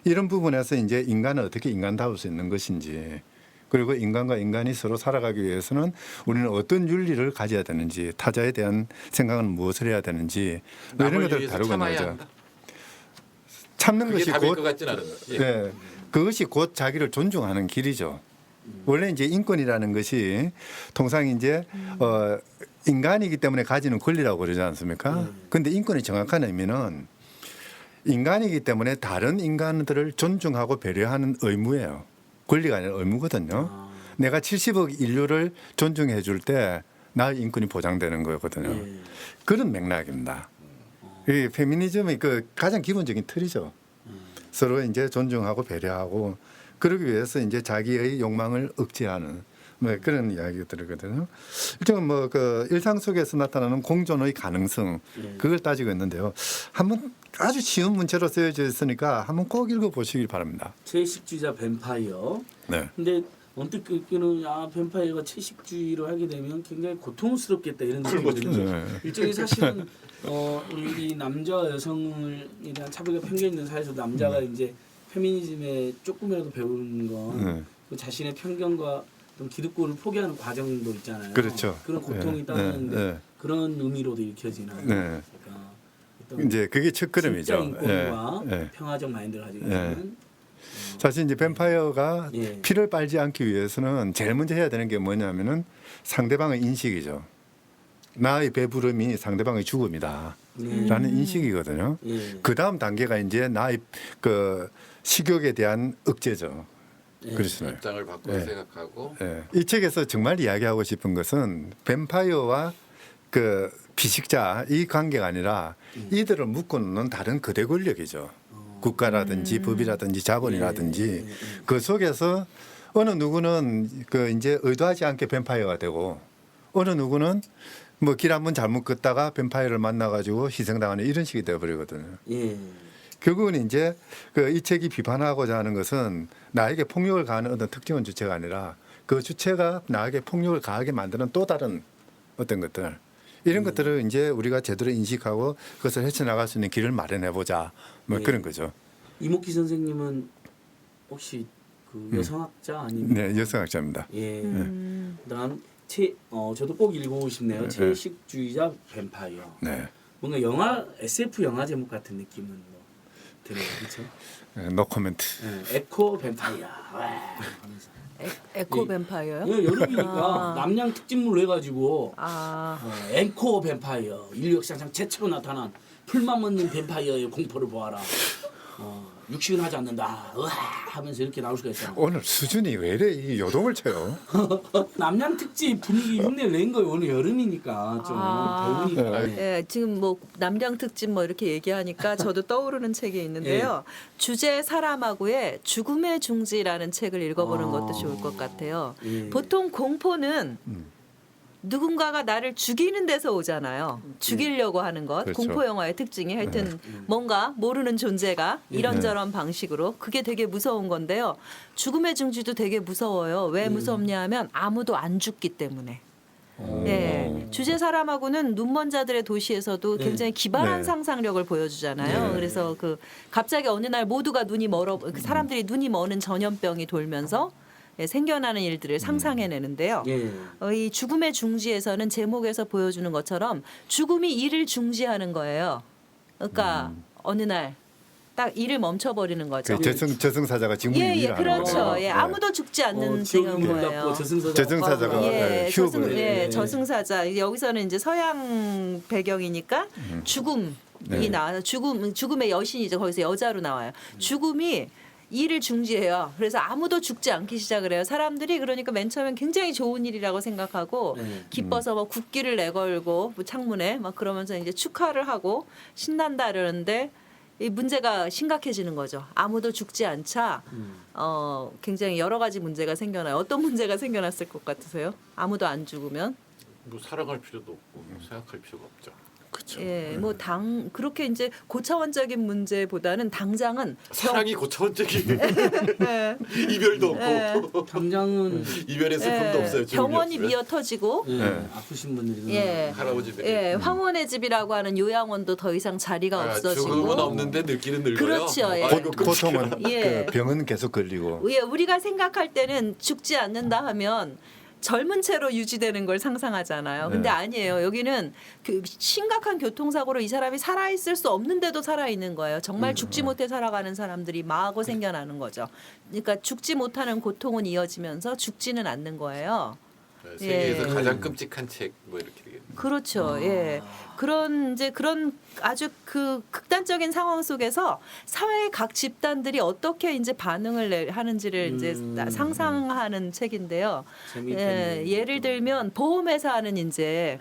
이런 부분에서 이제 인간은 어떻게 인간다울 수 있는 것인지 그리고 인간과 인간이 서로 살아가기 위해서는 우리는 어떤 윤리를 가져야 되는지 타자에 대한 생각은 무엇을 해야 되는지 뭐 이런 남을 것들을 위해서 다루고 있는 참아야 거죠. 한다. 참는 그게 것이 답일 곧 것 같지는 않은 거예요. 네, 그것이 곧 자기를 존중하는 길이죠. 원래 이제 인권이라는 것이 통상 이제 인간이기 때문에 가지는 권리라고 그러지 않습니까? 그런데 인권의 정확한 의미는 인간이기 때문에 다른 인간들을 존중하고 배려하는 의무예요. 권리가 아니라 의무거든요. 내가 70억 인류를 존중해 줄 때 나의 인권이 보장되는 거거든요. 예. 그런 맥락입니다. 이 페미니즘의 그 가장 기본적인 틀이죠. 서로 이제 존중하고 배려하고 그러기 위해서 이제 자기의 욕망을 억제하는 뭐 그런 이야기들이거든요. 일종은 뭐 그 일상 속에서 나타나는 공존의 가능성 그걸 따지고 있는데요. 한번 아주 쉬운 문체로 쓰여져 있으니까 한번 꼭 읽어보시길 바랍니다. 채식주의자 뱀파이어. 네. 근데 언뜻 듣기는 뱀파이어가 채식주의로 하게 되면 굉장히 고통스럽겠다 이런 느낌이 드는데 네. 일종의 사실은 우리 이 남자와 여성에 대한 차별과 편견이 있는 사회에서 남자가 이제 페미니즘에 조금이라도 배우는 건 그 자신의 편견과 어떤 기득권을 포기하는 과정도 있잖아요. 그렇죠. 그런 고통이 네. 따르는데 네. 그런 의미로도 읽혀지는. 네. 그러니까 어떤 이제 그게 첫 진짜 걸음이죠. 인권과 예. 평화적 마인드를 가지고 예. 있는. 사실 이제 뱀파이어가 예. 피를 빨지 않기 위해서는 제일 먼저 해야 되는 게 뭐냐면은 상대방의 인식이죠. 나의 배부름이 상대방의 죽음이다. 라는 인식이거든요. 예. 그 다음 단계가 이제 나의 그 식욕에 대한 억제죠. 예. 그렇습니다. 입장을 바꿔 네. 생각하고 예. 이 책에서 정말 이야기하고 싶은 것은 뱀파이어와 그 비식자 이 관계가 아니라 이들을 묶어놓는 다른 거대 권력이죠. 국가라든지 법이라든지 자본이라든지 그 속에서 어느 누구는 그 이제 의도하지 않게 뱀파이어가 되고 어느 누구는 뭐 길 한번 잘못 걷다가 뱀파이어를 만나가지고 희생당하는 이런 식이 되어버리거든요. 예. 결국은 이제 그 이 책이 비판하고자 하는 것은 나에게 폭력을 가하는 어떤 특정한 주체가 아니라 그 주체가 나에게 폭력을 가하게 만드는 또 다른 어떤 것들 이런 것들을 이제 우리가 제대로 인식하고 그것을 헤쳐나갈 수 있는 길을 마련해 보자 뭐 예. 그런 거죠. 이목기 선생님은 혹시 그 여성학자 아니면 네, 여성학자입니다. 예. 그다음 저도 꼭 읽어보고 싶네요. 네. 채식주의자 뱀파이어. 네, 뭔가 영화 SF 영화 제목 같은 느낌은 뭐 드네요, 그렇죠? 노 코멘트. 예. 에코 뱀파이어. 와, 하면서. 에코 뱀파이어요? 예, 여름이니까 남양 특집물로 해가지고 아, 앵코 뱀파이어 인류 역사상 최초로 나타난 풀만 먹는 뱀파이어의 공포를 보아라. 육식은 하지 않는다. 으아 하면서 이렇게 나올 수가 있잖아. 오늘 수준이 왜 이래 이 요동을 쳐요? 남양 특집 분위기 흉내를 낸 거예요. 오늘 여름이니까 좀 더우니까. 네. 예, 지금 뭐 남양 특집 뭐 이렇게 얘기하니까 저도 떠오르는 책이 있는데요. 주제 사람하고의 죽음의 중지라는 책을 읽어보는 것도 좋을 것 같아요. 예. 보통 공포는 누군가가 나를 죽이는 데서 오잖아요. 죽이려고 하는 것. 그렇죠. 공포 영화의 특징이 하여튼 뭔가 모르는 존재가 이런저런 방식으로 그게 되게 무서운 건데요. 죽음의 중지도 되게 무서워요. 왜 무섭냐 하면 아무도 안 죽기 때문에. 네. 주제 사람하고는 눈먼 자들의 도시에서도 네. 굉장히 기발한 네. 상상력을 보여주잖아요. 네. 그래서 그 갑자기 어느 날 모두가 눈이 멀어 그 사람들이 눈이 머는 전염병이 돌면서 생겨나는 일들을 상상해내는데요. 예. 이 죽음의 중지에서는 제목에서 보여주는 것처럼 죽음이 일을 중지하는 거예요. 그러니까 어느 날 딱 일을 멈춰버리는 거죠. 그 저승사자가 직무를 예, 일하는 그렇죠. 거예요. 예, 아무도 죽지 않는 지옥이 지금 문 닫고 거예요. 저승사자가 예, 휴업을 저승사자. 여기서는 이제 서양 배경이니까 죽음이 네. 나와서 죽음의 여신이죠. 거기서 여자로 나와요. 죽음이 일을 중지해요. 그래서 아무도 죽지 않기 시작을 해요. 사람들이 그러니까 맨 처음엔 굉장히 좋은 일이라고 생각하고 네. 기뻐서 뭐 국기를 내걸고 뭐 창문에 막 그러면서 이제 축하를 하고 신난다 그러는데 이 문제가 심각해지는 거죠. 아무도 죽지 않자 굉장히 여러 가지 문제가 생겨나요. 어떤 문제가 생겨났을 것 같으세요? 아무도 안 죽으면? 뭐 살아갈 필요도 없고 뭐 생각할 필요가 없죠. 그렇죠. 예, 뭐 그렇게 이제 고차원적인 문제보다는 당장은 사랑이 고차원적인 예, 이별도 없고 당장은 이별의 슬픔도 없어요. 죽음이 병원이 없으면. 미어 터지고 예, 네. 아프신 분들이 예. 할아버지들이 예, 황혼의 집이라고 하는 요양원도 더 이상 자리가 없어지고 죽음은 없는데 늙기는 늙어요. 그렇죠, 예. 아이고, 고통은 예. 그 병은 계속 걸리고 예, 우리가 생각할 때는 죽지 않는다 하면 젊은 채로 유지되는 걸 상상하잖아요. 근데 네. 아니에요. 여기는 그 심각한 교통사고로 이 사람이 살아있을 수 없는데도 살아있는 거예요. 정말 죽지 못해 살아가는 사람들이 마구 생겨나는 거죠. 그러니까 죽지 못하는 고통은 이어지면서 죽지는 않는 거예요. 세계에서 예. 가장 끔찍한 책 뭐 이렇게 되겠네요. 그렇죠. 예. 그런 아주 그 극단적인 상황 속에서 사회의 각 집단들이 어떻게 이제 반응을 하는지를 이제 상상하는 책인데요. 재미있겠네요. 예를 들면 보험회사는 이제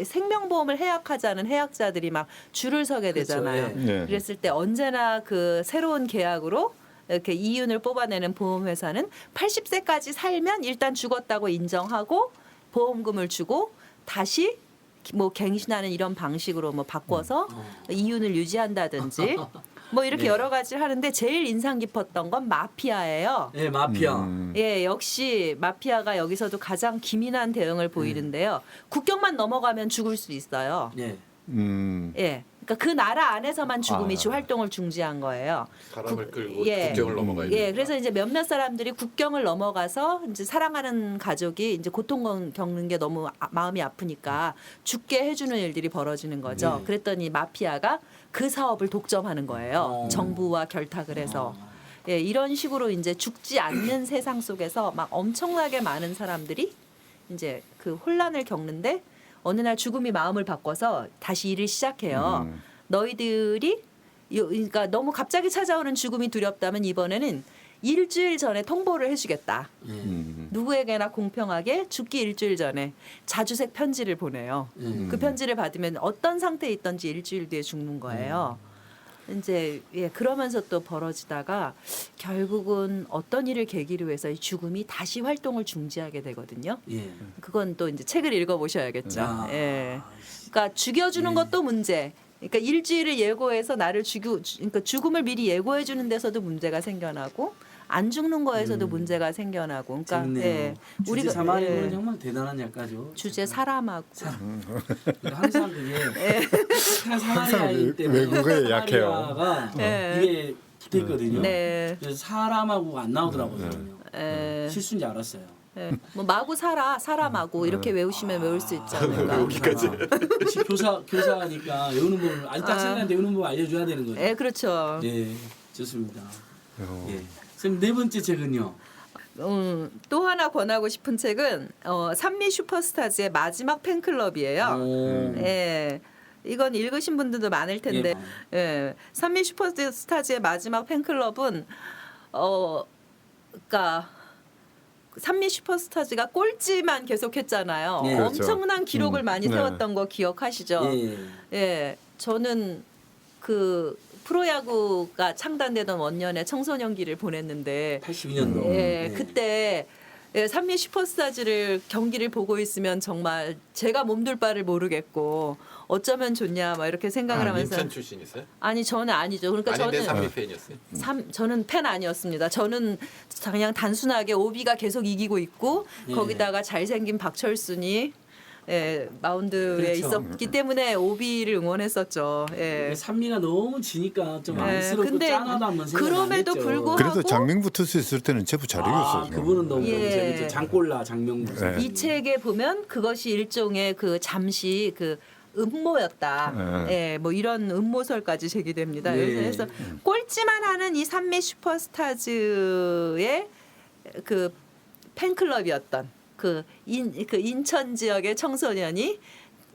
생명보험을 해약하자는 해약자들이 막 줄을 서게 되잖아요. 그렇죠. 예. 그랬을 때 언제나 그 새로운 계약으로 이렇게 이윤을 뽑아내는 보험회사는 80세까지 살면 일단 죽었다고 인정하고 보험금을 주고 다시 뭐 갱신하는 이런 방식으로 뭐 바꿔서 이윤을 유지한다든지 뭐 이렇게 네. 여러 가지를 하는데 제일 인상 깊었던 건 마피아예요. 예, 마피아. 예, 역시 마피아가 여기서도 가장 기민한 대응을 보이는데요. 국경만 넘어가면 죽을 수 있어요. 예. 예. 그러니까 그 나라 안에서만 죽음이 아. 활동을 중지한 거예요. 사람을 끌고 예. 국경을 넘어가야 예, 돼요. 그래서 이제 몇몇 사람들이 국경을 넘어가서 이제 사랑하는 가족이 이제 고통 겪는 게 너무 마음이 아프니까 죽게 해주는 일들이 벌어지는 거죠. 네. 그랬더니 마피아가 그 사업을 독점하는 거예요. 정부와 결탁을 해서. 예, 이런 식으로 이제 죽지 않는 세상 속에서 막 엄청나게 많은 사람들이 이제 그 혼란을 겪는데 어느 날 죽음이 마음을 바꿔서 다시 일을 시작해요. 너희들이 그러니까 너무 갑자기 찾아오는 죽음이 두렵다면 이번에는 일주일 전에 통보를 해주겠다. 누구에게나 공평하게 죽기 일주일 전에 자주색 편지를 보내요. 그 편지를 받으면 어떤 상태에 있던지 일주일 뒤에 죽는 거예요. 이제 그러면서 또 벌어지다가 결국은 어떤 일을 계기로 해서 이 죽음이 다시 활동을 중지하게 되거든요. 예. 그건 또 이제 책을 읽어보셔야겠죠. 아. 예. 그러니까 죽여주는 것도 문제. 그러니까 일주일을 예고해서 나를 그러니까 죽음을 미리 예고해 주는 데서도 문제가 생겨나고 안 죽는 거에서도 문제가 생겨나고. 그러니까 재밌네요. 주제 사마리는 예. 정말 대단한 작가죠. 주제 사람하고 항상 그게 사마리아일 때 외국어에 약해요. 사마리아가 네. 이게 붙어 있거든요. 네. 그래서 사람하고 안 나오더라고요. 저는요. 예. 실수인지 알았어요. 예. 뭐 마구 살아 사람하고 이렇게 외우시면 외울 수 있지 않을까. 여기까지. 역시 교사니까 외우는 법을 아직 학생한테 외우는 법 알려줘야 되는 거죠. 예, 그렇죠. 예, 좋습니다. 예. 선생님 네 번째 책은요. 또 하나 권하고 싶은 책은 산미 슈퍼스타즈의 마지막 팬클럽이에요. 오. 예. 이건 읽으신 분들도 많을 텐데 예. 산미 슈퍼스타즈의 마지막 팬클럽은 그러니까 산미 슈퍼스타즈가 꼴찌만 계속했잖아요. 예. 그렇죠. 엄청난 기록을 많이 네. 세웠던 거 기억하시죠? 예. 예. 저는 그 프로야구가 창단되던 원년에 청소년기를 보냈는데 82년도. 예, 그때 예, 산미 슈퍼스타즈를 경기를 보고 있으면 정말 제가 몸둘 바를 모르겠고 어쩌면 좋냐 막 이렇게 생각을 하면서 인천 출신이세요? 아니 저는 아니죠. 그러니까 아닌데 저는 삼미 팬이었어요. 저는 팬 아니었습니다. 저는 그냥 단순하게 오비가 계속 이기고 있고 예. 거기다가 잘생긴 박철순이 예, 마운드에 그렇죠. 있었기 때문에 오비를 응원했었죠. 예. 산미가 너무 지니까 좀 예, 안쓰럽고 근데 짠하다 한번 생각 그럼에도 불구하고 그래도 장명부 투수 있을 때는 제부 잘 이겼어요. 그분은 너무 예. 재밌죠. 장골라 장명부. 네. 이 책에 보면 그것이 일종의 그 잠시 그 음모였다. 예, 뭐 이런 음모설까지 제기됩니다. 예. 그래서 꼴찌만 하는 이 산미 슈퍼스타즈의 그 팬클럽이었던 그 인천 지역의 청소년이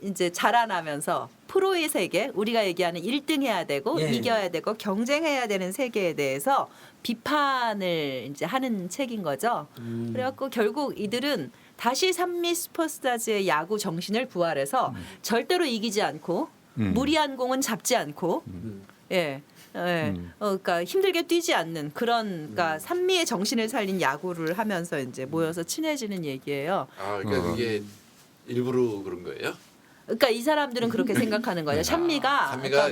이제 자라나면서 프로의 세계, 우리가 얘기하는 1등 해야 되고 예. 이겨야 되고 경쟁해야 되는 세계에 대해서 비판을 이제 하는 책인 거죠. 그래갖고 결국 이들은 다시 산미 슈퍼스타즈의 야구 정신을 부활해서 절대로 이기지 않고 무리한 공은 잡지 않고 예. 예. 그러니까 힘들게 뛰지 않는 그런 그러니까 산미의 정신을 살린 야구를 하면서 이제 모여서 친해지는 얘기예요. 아, 그러니까 그게 일부러 그런 거예요? 그러니까 이 사람들은 그렇게 생각하는 거예요. 산미가 산미가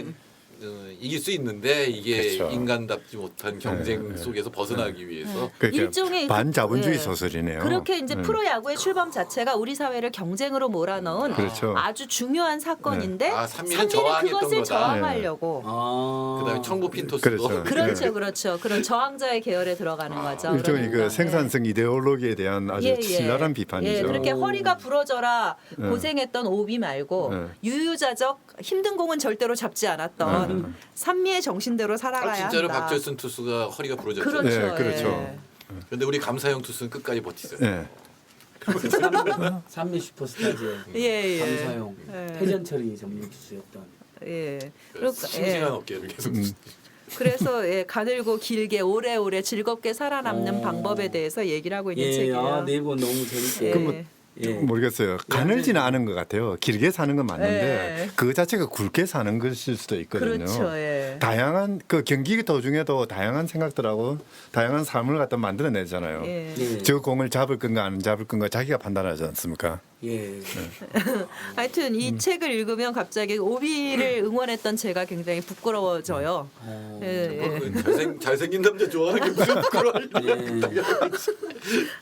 이길 수 있는데 이게 그렇죠. 인간답지 못한 경쟁 네. 속에서 벗어나기 위해서 그러니까 일종의 반자본주의 예. 소설이네요. 그렇게 이제 프로야구의 출범 자체가 우리 사회를 경쟁으로 몰아넣은 그렇죠. 아주 중요한 사건인데 아, 산미는 산미는 저항했던 그것을 거다. 저항하려고 그다음에 청부 핀토스도 그렇죠. 그렇죠, 그렇죠. 그런 저항자의 계열에 들어가는 거죠. 일종의 그러니까, 그 생산성 이데올로기에 대한 아주 신랄한 비판이죠. 예, 그렇게 오. 허리가 부러져라 고생했던 오비 말고 네. 유유자적 힘든 공은 절대로 잡지 않았던 산미의 정신대로 살아가야 진짜로 한다. 박철순 투수가 허리가 부러졌죠. 그렇죠. 네, 그렇죠. 예. 그런데 우리 감사형 투수는 끝까지 버티죠. 예. 산미 슈퍼스타즈의 예, 예. 감사용 예. 회전처리 전문 기수였던. 예. 싱싱한 어깨를 계속. 그래서 예, 가늘고 길게 오래오래 즐겁게 살아남는 방법에 대해서 얘기를 하고 있는 책이에요. 내고 너무 재밌게. 예. 예. 모르겠어요. 가늘지는 않은 것 같아요. 길게 사는 건 맞는데 예. 그 자체가 굵게 사는 것일 수도 있거든요. 그렇죠. 예. 다양한 그 경기 도중에도 다양한 생각들하고 다양한 삶을 갖다 만들어내잖아요. 예. 예. 저 공을 잡을 건가 안 잡을 건가 자기가 판단하지 않습니까? 예. 하여튼 이 책을 읽으면 갑자기 오비를 응원했던 제가 굉장히 부끄러워져요. 예, 예. 잘생긴 남자 좋아하는 게 무슨 부끄러워요.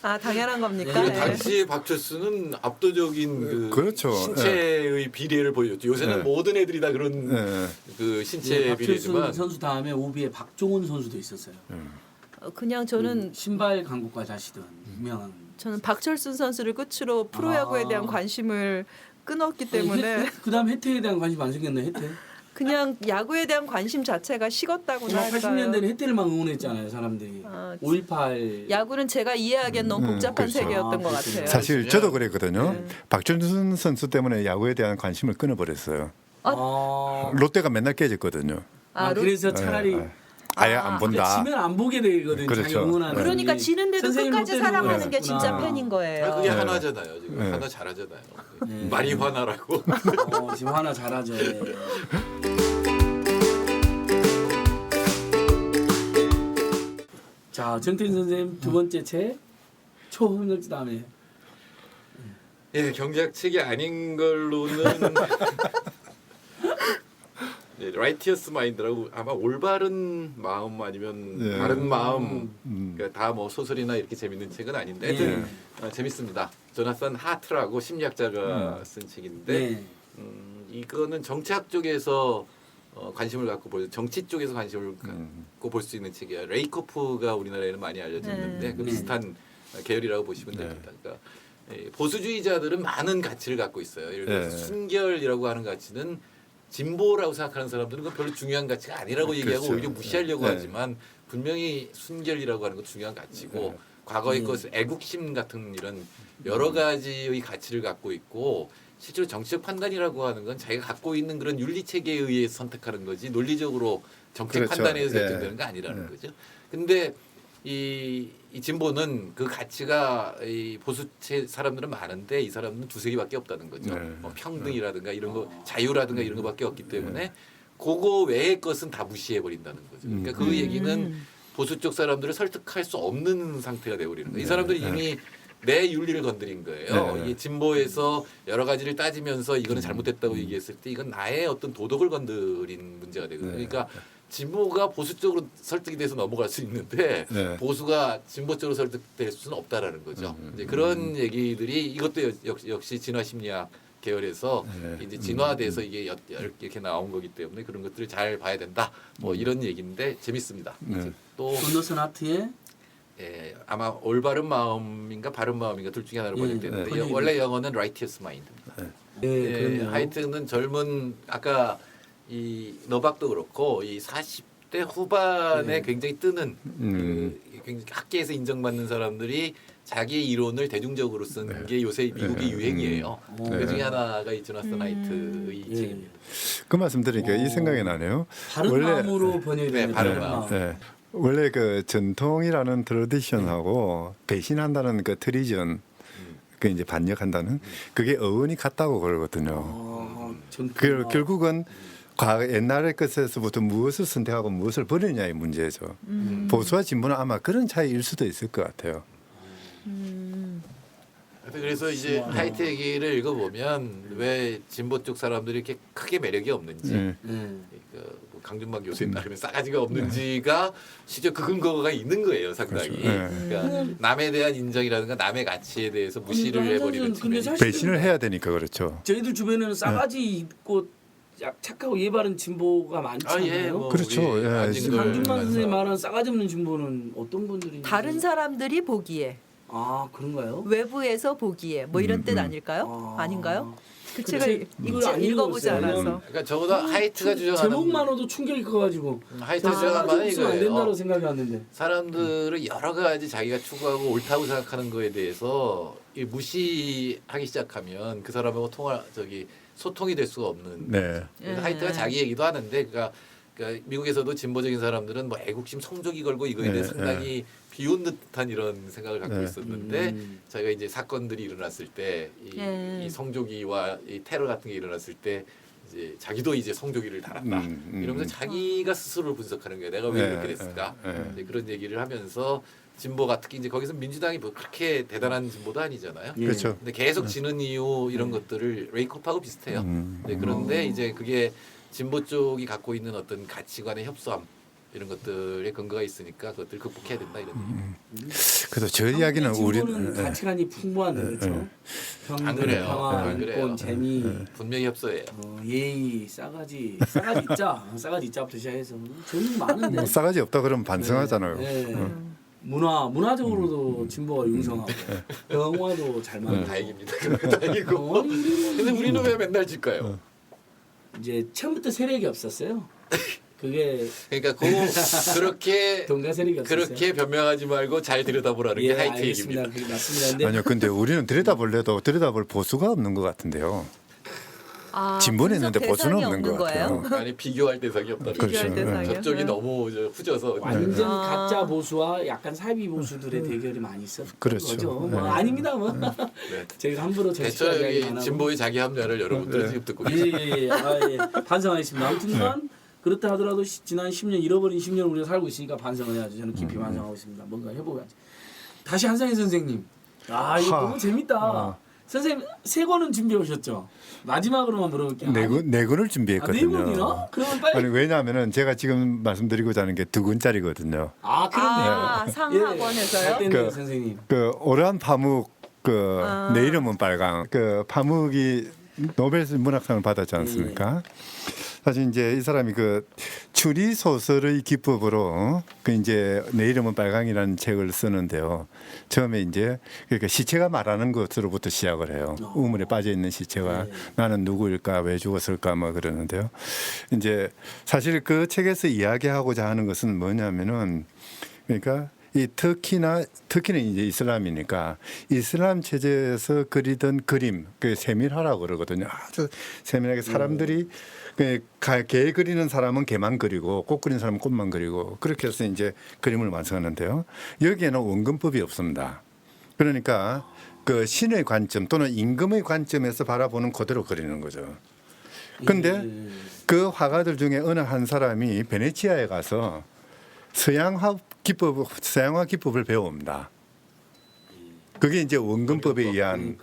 아 당연한 겁니까? 그리고 예. 당시 박철수는 압도적인 그렇죠. 신체의 비례를 보여줬죠. 요새는 네. 모든 애들이 다 그런 예. 그 신체 박철순 비례지만 선수 다음에 오비에 박종훈 선수도 있었어요. 그냥 저는 신발 강국과 자시던 유명한. 저는 박철순 선수를 끝으로 프로야구에 대한 관심을 끊었기 때문에 그다음 혜태에 대한 관심 안 생겼네. 혜태. 그냥 야구에 대한 관심 자체가 식었다고나 할까요? 80년대는 혜태를만 응원했잖아요, 사람들이. 아, 5.18. 야구는 제가 이해하기엔 너무 복잡한 그렇죠. 세계였던 것 그렇군요. 같아요. 사실 저도 그랬거든요. 네. 박준순 선수 때문에 야구에 대한 관심을 끊어버렸어요. 롯데가 맨날 깨졌거든요. 그래서 차라리 아예 안 본다. 지면 안 보게 되거든. 그렇죠. 자기 응원하는. 그러니까 이. 지는데도 선생님 끝까지 롯데를 사랑하는 게 진짜 응원했구나. 팬인 거예요. 그게 네. 하나잖아요. 지금 네. 하나 잘하잖아요. 네. 많이 화나라고. 지금 하나 잘하죠. 예. 자, 정태인 선생님 두 번째 책 초흥역지 다음에. 예, 경제학 책이 아닌 걸로는 네, 라이티어스 마인드라고 아마 올바른 마음 아니면 네. 바른 마음 그러니까 다 뭐 소설이나 이렇게 재밌는 책은 아닌데 하여튼 재밌습니다. 조나산 하트라고 심리학자가 쓴 책인데 네. 이거는 정치학 쪽에서 관심을 갖고 정치 쪽에서 관심을 갖고 볼 수 있는 책이에요. 레이코프가 우리나라에는 많이 알려져 있는데 그 비슷한 계열이라고 보시면 됩니다. 그러니까 보수주의자들은 많은 가치를 갖고 있어요. 예를 들어서 순결이라고 하는 가치는 진보라고 생각하는 사람들은 그 별로 중요한 가치가 아니라고 얘기하고 그렇죠. 오히려 무시하려고 하지만 분명히 순결이라고 하는 건 중요한 가치고 과거의 예. 것을 애국심 같은 이런 여러 가지의 가치를 갖고 있고 실제로 정치적 판단이라고 하는 건 자기가 갖고 있는 그런 윤리 체계에 의해 선택하는 거지 논리적으로 정책 그렇죠. 판단에서 예. 결정되는 거 아니라는 거죠. 근데 이 진보는 그 가치가 이 보수체 사람들은 많은데 이 사람들은 두세 개밖에 없다는 거죠. 네. 뭐 평등이라든가 이런 거 자유라든가 이런 거밖에 없기 때문에 그거 외의 것은 다 무시해 버린다는 거죠. 그러니까 그 얘기는 보수 쪽 사람들을 설득할 수 없는 상태가 되어버리는 거예요. 이 사람들이 이미 내 윤리를 건드린 거예요. 네. 이 진보에서 여러 가지를 따지면서 이거는 잘못됐다고 얘기했을 때 이건 나의 어떤 도덕을 건드린 문제가 되거든요. 그러니까 진보가 보수 쪽으로 설득이 돼서 넘어갈 수 있는데 네. 보수가 진보 쪽으로 설득될 수는 없다라는 거죠. 이제 그런 얘기들이 이것도 역시 진화 심리학 계열에서 이제 진화돼서 이게 이렇게 나온 거기 때문에 그런 것들을 잘 봐야 된다. 뭐 이런 얘기인데 재밌습니다. 이제 또 존더 나트의 예, 아마 올바른 마음인가 바른 마음인가 둘 중에 하나로 번역되는데 네. 원래 영어는 righteous mind입니다. 예, 예, 그럼요. 하여튼은 젊은 아까 이 너박도 그렇고 이 40대 후반에 굉장히 뜨는 그 굉장히 학계에서 인정받는 사람들이 자기의 이론을 대중적으로 쓴 게 요새 미국의 유행이에요. 그 중에 하나가 이 조나선 하이트의 책입니다. 그 말씀 들으니까 이 생각이 나네요. 바른 마음으로 번역이 네, 되는 바른 거예요. 마음. 네. 원래 그 전통이라는 트래디션하고 배신한다는 그 트리전 그 이제 반역한다는 그게 어원이 같다고 그러거든요. 결국은 과거 옛날의 것에서부터 무엇을 선택하고 무엇을 버리느냐의 문제죠. 보수와 진보는 아마 그런 차이일 수도 있을 것 같아요. 그래서 이제 하이트 얘기를 읽어보면 왜 진보 쪽 사람들이 이렇게 크게 매력이 없는지 그러니까 뭐 강준막 교수님 나름의 싸가지가 없는지가 실제 그 근거가 있는 거예요 상당히. 그렇죠. 그러니까 남에 대한 인정이라든가 남의 가치에 대해서 무시를 해버리는 근데 측면이 사실 배신을 해야 되니까 그렇죠. 저희들 주변에는 싸가지 있고 착하고 예바른 진보가 많잖아요. 예, 뭐 그렇죠. 우리 예, 안진걸 강준만 선생님 만사. 말하는 싸가지 없는 진보는 어떤 분들이 다른 사람들이 보기에 아 그런가요? 외부에서 보기에 뭐 이런 뜻 아닐까요? 아닌가요? 그 책을 이걸 안 읽어보지 읽어봤어요. 않아서. 그러니까 적어도 하이트가 주장하는 제목만으로도 충격이 커가지고 하이트가 싸가지 주장하는 바는 없으면 안 된다고 이거예요. 생각이 왔는데 사람들을 여러 가지 자기가 추구하고 옳다고 생각하는 거에 대해서 이 무시하기 시작하면 그 사람하고 소통이 될 수가 없는. 네. 그래서 하이트가 자기 얘기도 하는데 그러니까 미국에서도 진보적인 사람들은 뭐 애국심 성적이 걸고 이거에 대해 상당히 비웃는 듯한 이런 생각을 갖고 있었는데 자기가 이제 사건들이 일어났을 때 이 성조기와 이 테러 같은 게 일어났을 때 이제 자기도 이제 성조기를 달았다 이러면서 자기가 스스로를 분석하는 거예요. 내가 왜 이렇게 됐을까? 이제 그런 얘기를 하면서 진보가 특히 이제 거기서 민주당이 뭐 그렇게 대단한 진보도 아니잖아요. 그렇죠. 근데 계속 지는 이유 이런 것들을 레이컵하고 비슷해요. 네, 그런데 이제 그게 진보 쪽이 갖고 있는 어떤 가치관의 협소함 이런 것들에 근거가 있으니까 그것들 극복해야 된다 이런 얘기. 그래서 저 이야기는 진보는 가치관이 풍부한데 그렇죠. 안 평등, 그래요. 평화, 안 그래요. 인권, 재미, 분명히 협소해요. 예의, 싸가지 싸가지 있자부터 시작해서 저는 많은데 뭐 싸가지 없다 그러면 반성하잖아요. 네. 문화적으로도 진보가 융성하고 영화도 잘 만들고 다행입니다. 다행이고. 근데 우리는 왜 맨날 질까요? 이제 처음부터 세력이 없었어요. 그게 그러니까 그렇게 돈과 세력이 없었어요. 그렇게 변명하지 말고 잘 들여다보라는 게 하이트 알겠습니다. 얘기입니다. 그게 맞습니다. 근데 아니요, 근데 우리는 들여다볼래도 들여다볼 보수가 없는 것 같은데요. 아, 진보는 있는데 분석 보수는 대상이 없는 것 같아요. 아니 비교할 대상이 없다. 그렇죠. 비교할 대상이요. 저쪽이 너무 후져서 완전 아. 가짜 보수와 약간 사이비 보수들의 대결이 많이 있었던 그렇죠. 거죠. 뭐 네. 아닙니다. 뭐 네. 제가 함부로 대처 여기 진보의 자기 합리화를 여러분들은 지금 듣고 계십니다. 예. 반성하겠습니다. 아무튼간 그렇다 하더라도 지난 10년 잃어버린 10년 우리가 살고 있으니까 반성을 해야죠. 저는 깊이 반성하고 있습니다. 뭔가 해보야지. 다시 한상희 선생님. 아 이거 너무 재밌다. 선생님 세 권은 준비해 오셨죠? 마지막으로만 물어볼게요. 네 권을 준비했거든요. 네 권이나? 그러면 빨리. 아니 왜냐하면은 제가 지금 말씀드리고자 하는 게 2권짜리거든요. 아 그렇네요. 아, 상학원에서요? 잘 됐네요, 그- 선생님. 그 오란 파묵 내 이름은 빨강 그 파묵이 노벨 문학상을 받았지 않습니까? 사실 이제 이 사람이 그 추리 소설의 기법으로 그 이제 내 이름은 빨강이라는 책을 쓰는데요. 처음에 이제 그러니까 시체가 말하는 것으로부터 시작을 해요. 우물에 빠져 있는 시체가 나는 누구일까 왜 죽었을까 뭐 그러는데요. 이제 사실 그 책에서 이야기하고자 하는 것은 뭐냐면은 그러니까 이 터키는 이제 이슬람이니까 이슬람 체제에서 그리던 그림, 그 세밀하라고 그러거든요. 아주 세밀하게 사람들이 개 그리는 사람은 개만 그리고 꽃 그리는 사람은 꽃만 그리고 그렇게 해서 이제 그림을 완성하는데요. 여기에는 원근법이 없습니다. 그러니까 그 신의 관점 또는 임금의 관점에서 바라보는 그대로 그리는 거죠. 근데 그 화가들 중에 어느 한 사람이 베네치아에 가서 서양화 기법을 배웁니다. 그게 이제 원근법에 의한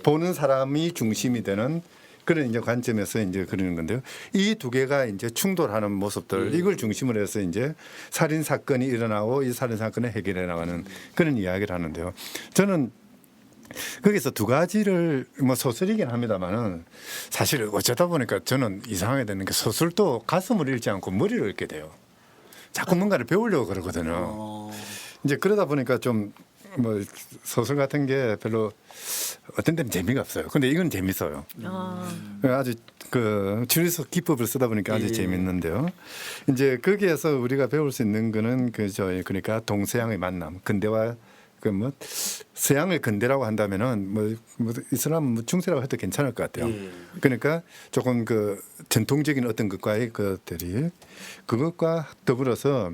보는 사람이 중심이 되는 그런 이제 관점에서 이제 그리는 건데요. 이 두 개가 이제 충돌하는 모습들 이걸 중심으로 해서 이제 살인 사건이 일어나고 이 살인 사건을 해결해 나가는 그런 이야기를 하는데요. 저는 거기서 두 가지를 뭐 소설이긴 합니다만은 사실 어쩌다 보니까 저는 이상하게 되는 게 소설도 가슴을 읽지 않고 머리를 읽게 돼요. 자꾸 뭔가를 배우려고 그러거든요. 이제 그러다 보니까 좀 뭐 소설 같은 게 별로 어떤 데는 재미가 없어요. 근데 이건 재밌어요. 아주 그 추리소 기법을 쓰다 보니까 아주 재밌는데요. 이제 거기에서 우리가 배울 수 있는 거는 그러니까 동서양의 만남, 근대와 그 뭐 서양을 근대라고 한다면은 뭐 이슬람 뭐 중세라고 해도 괜찮을 것 같아요. 그러니까 조금 그 전통적인 어떤 것과의 것들이 그것과 더불어서